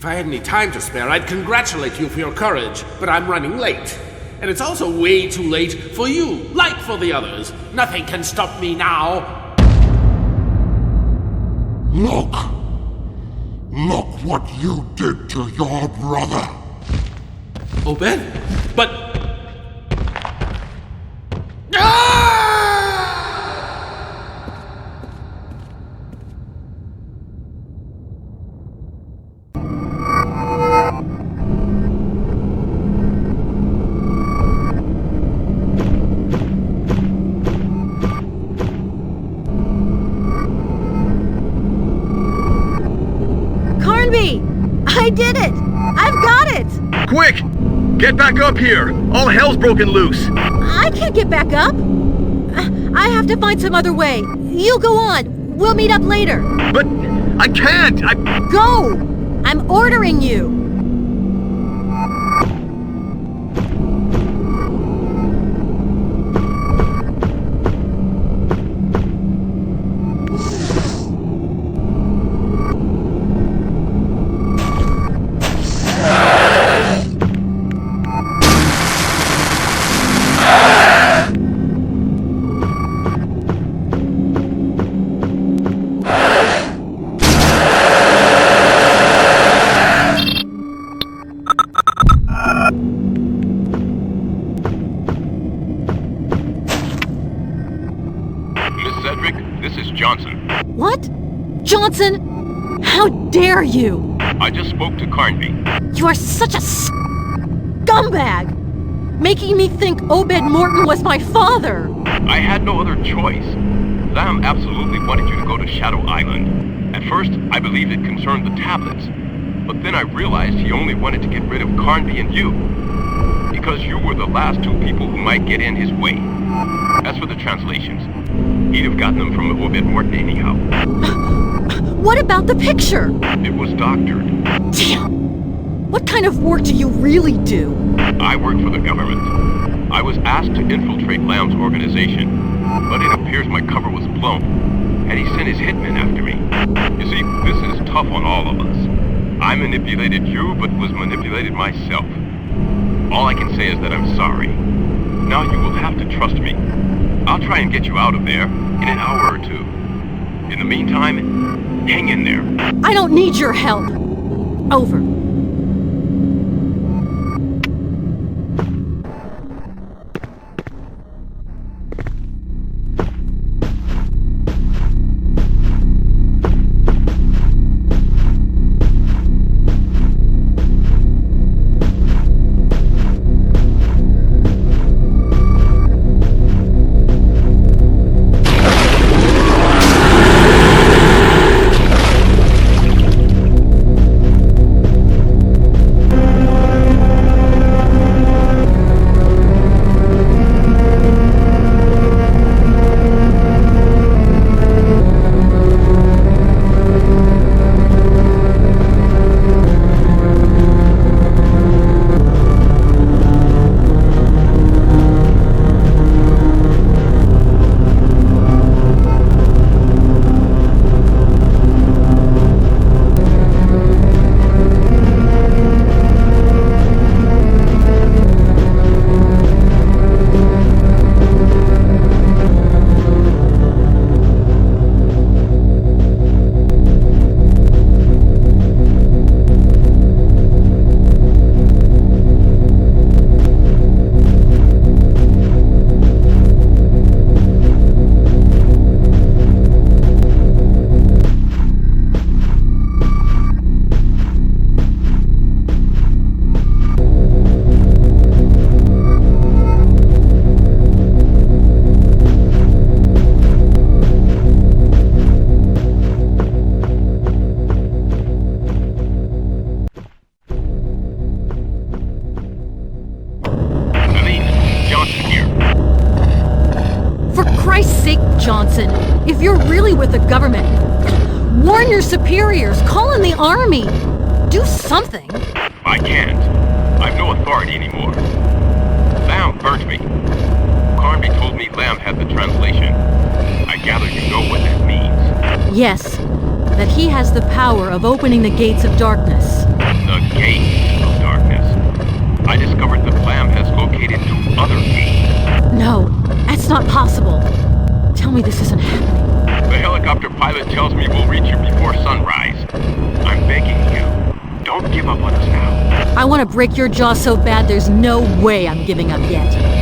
If I had any time to spare, I'd congratulate you for your courage, but I'm running late. And it's also way too late for you, like for the others. Nothing can stop me now. Look what you did to your brother. Obed? But... Carnby! I did it! I've got it! Quick! Get back up here! All hell's broken loose! I can't get back up! I have to find some other way. You go on. We'll meet up later. But I can't! Go! I'm ordering you! Johnson. What? Johnson? How dare you? I just spoke to Carnby. You are such a scumbag! Making me think Obed Morton was my father! I had no other choice. Lamb absolutely wanted you to go to Shadow Island. At first, I believed it concerned the tablets. But then I realized he only wanted to get rid of Carnby and you. Because you were the last two people who might get in his way. As for the translations, he'd have gotten them from Obed Morton anyhow. What about the picture? It was doctored. Damn! What kind of work do you really do? I work for the government. I was asked to infiltrate Lamb's organization, but it appears my cover was blown, and he sent his hitmen after me. You see, this is tough on all of us. I manipulated you, but was manipulated myself. All I can say is that I'm sorry. Now you will have to trust me. I'll try and get you out of there in an hour or two. In the meantime, hang in there. I don't need your help. Over. Johnson, if you're really with the government, warn your superiors, call in the army. Do something. I can't. I've no authority anymore. Lamb burnt me. Carnby told me Lamb had the translation. I gather you know what that means. Yes, that he has the power of opening the gates of darkness. The gates of darkness. I discovered the clam has located 2 other gates. No, that's not possible. Tell me this isn't happening. The helicopter pilot tells me we'll reach you before sunrise. I'm begging you, don't give up on us now. I want to break your jaw so bad there's no way I'm giving up yet.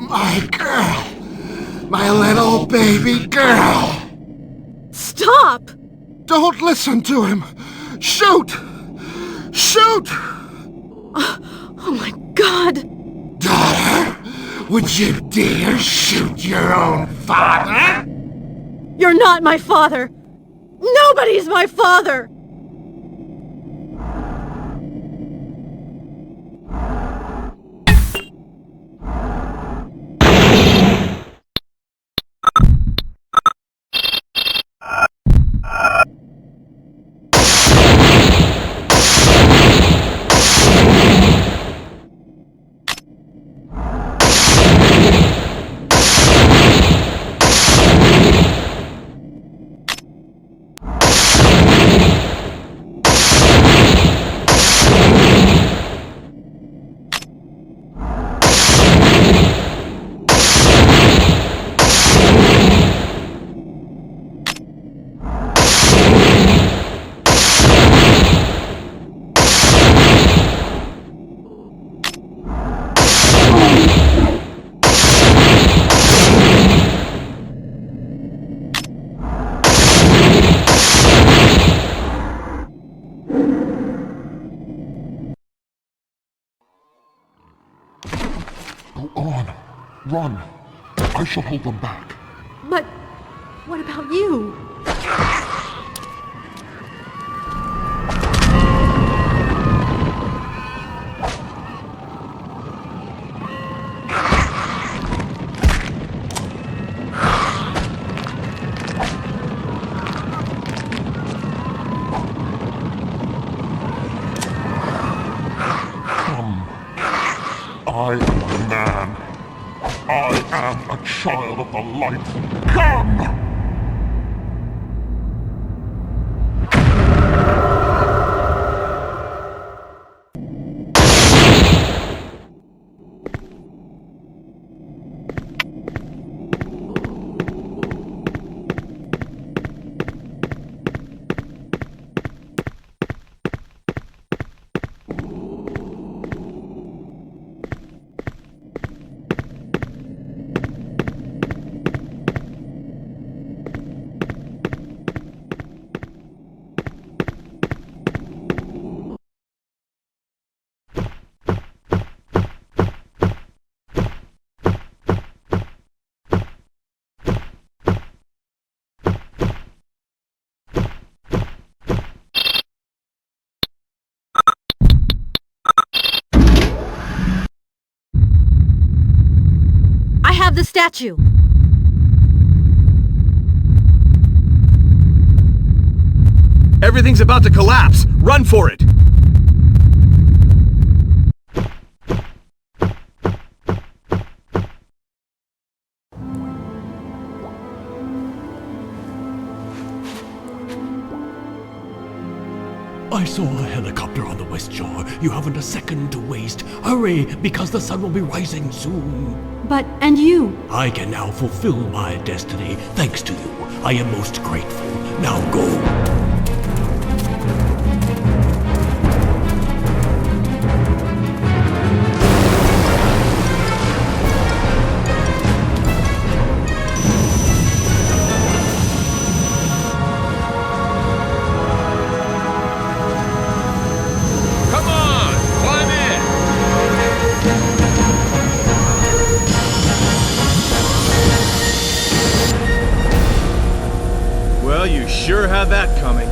My girl! My little baby girl! Stop! Don't listen to him! Shoot! Shoot! Oh my God! Daughter, would you dare shoot your own father? You're not my father! Nobody's my father! Run! I shall hold them back. But what about you? Come. I am a man. I am a child of the light. Come! The statue. Everything's about to collapse. Run for it. I saw a helicopter on the west shore. You haven't a second to waste. Hurry, because the sun will be rising soon. But, and you? I can now fulfill my destiny, thanks to you. I am most grateful. Now go. Well, you sure had that coming.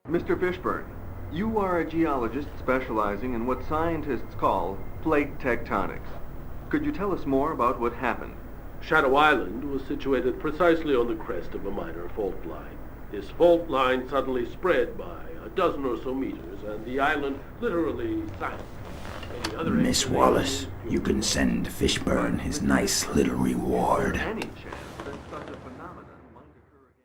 Mr. Fishburne, you are a geologist specializing in what scientists call plate tectonics. Could you tell us more about what happened? Shadow Island was situated precisely on the crest of a minor fault line. This fault line suddenly spread by a dozen or so meters, and the island literally sank. Miss Wallace, you can send Fishburne his nice little reward. Any chance that such a phenomenon might occur again?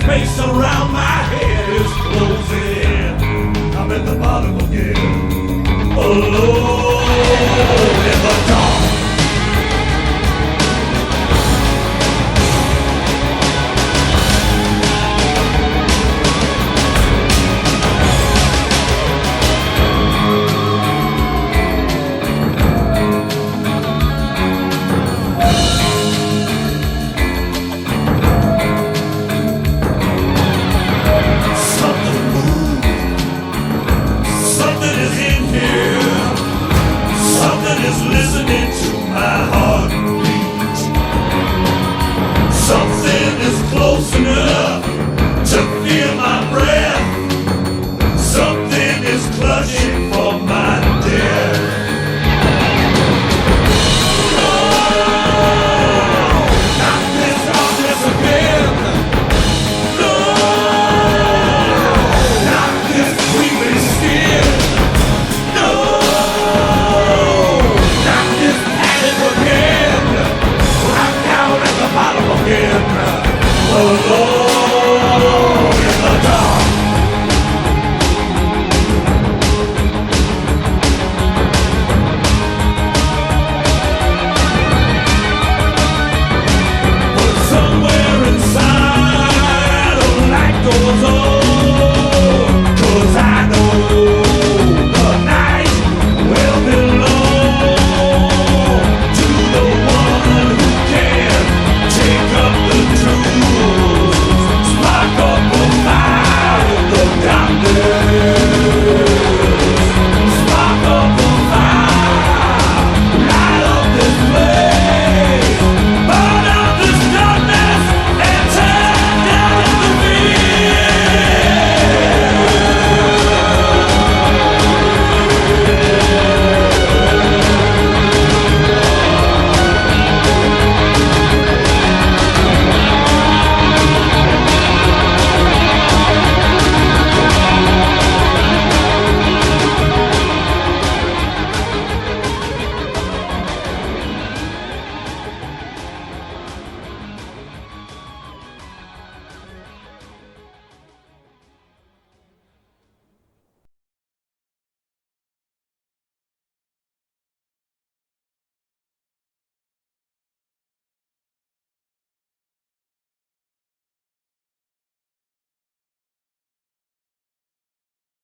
Space around my head is closing in. I'm at the bottom again. Oh, Lord.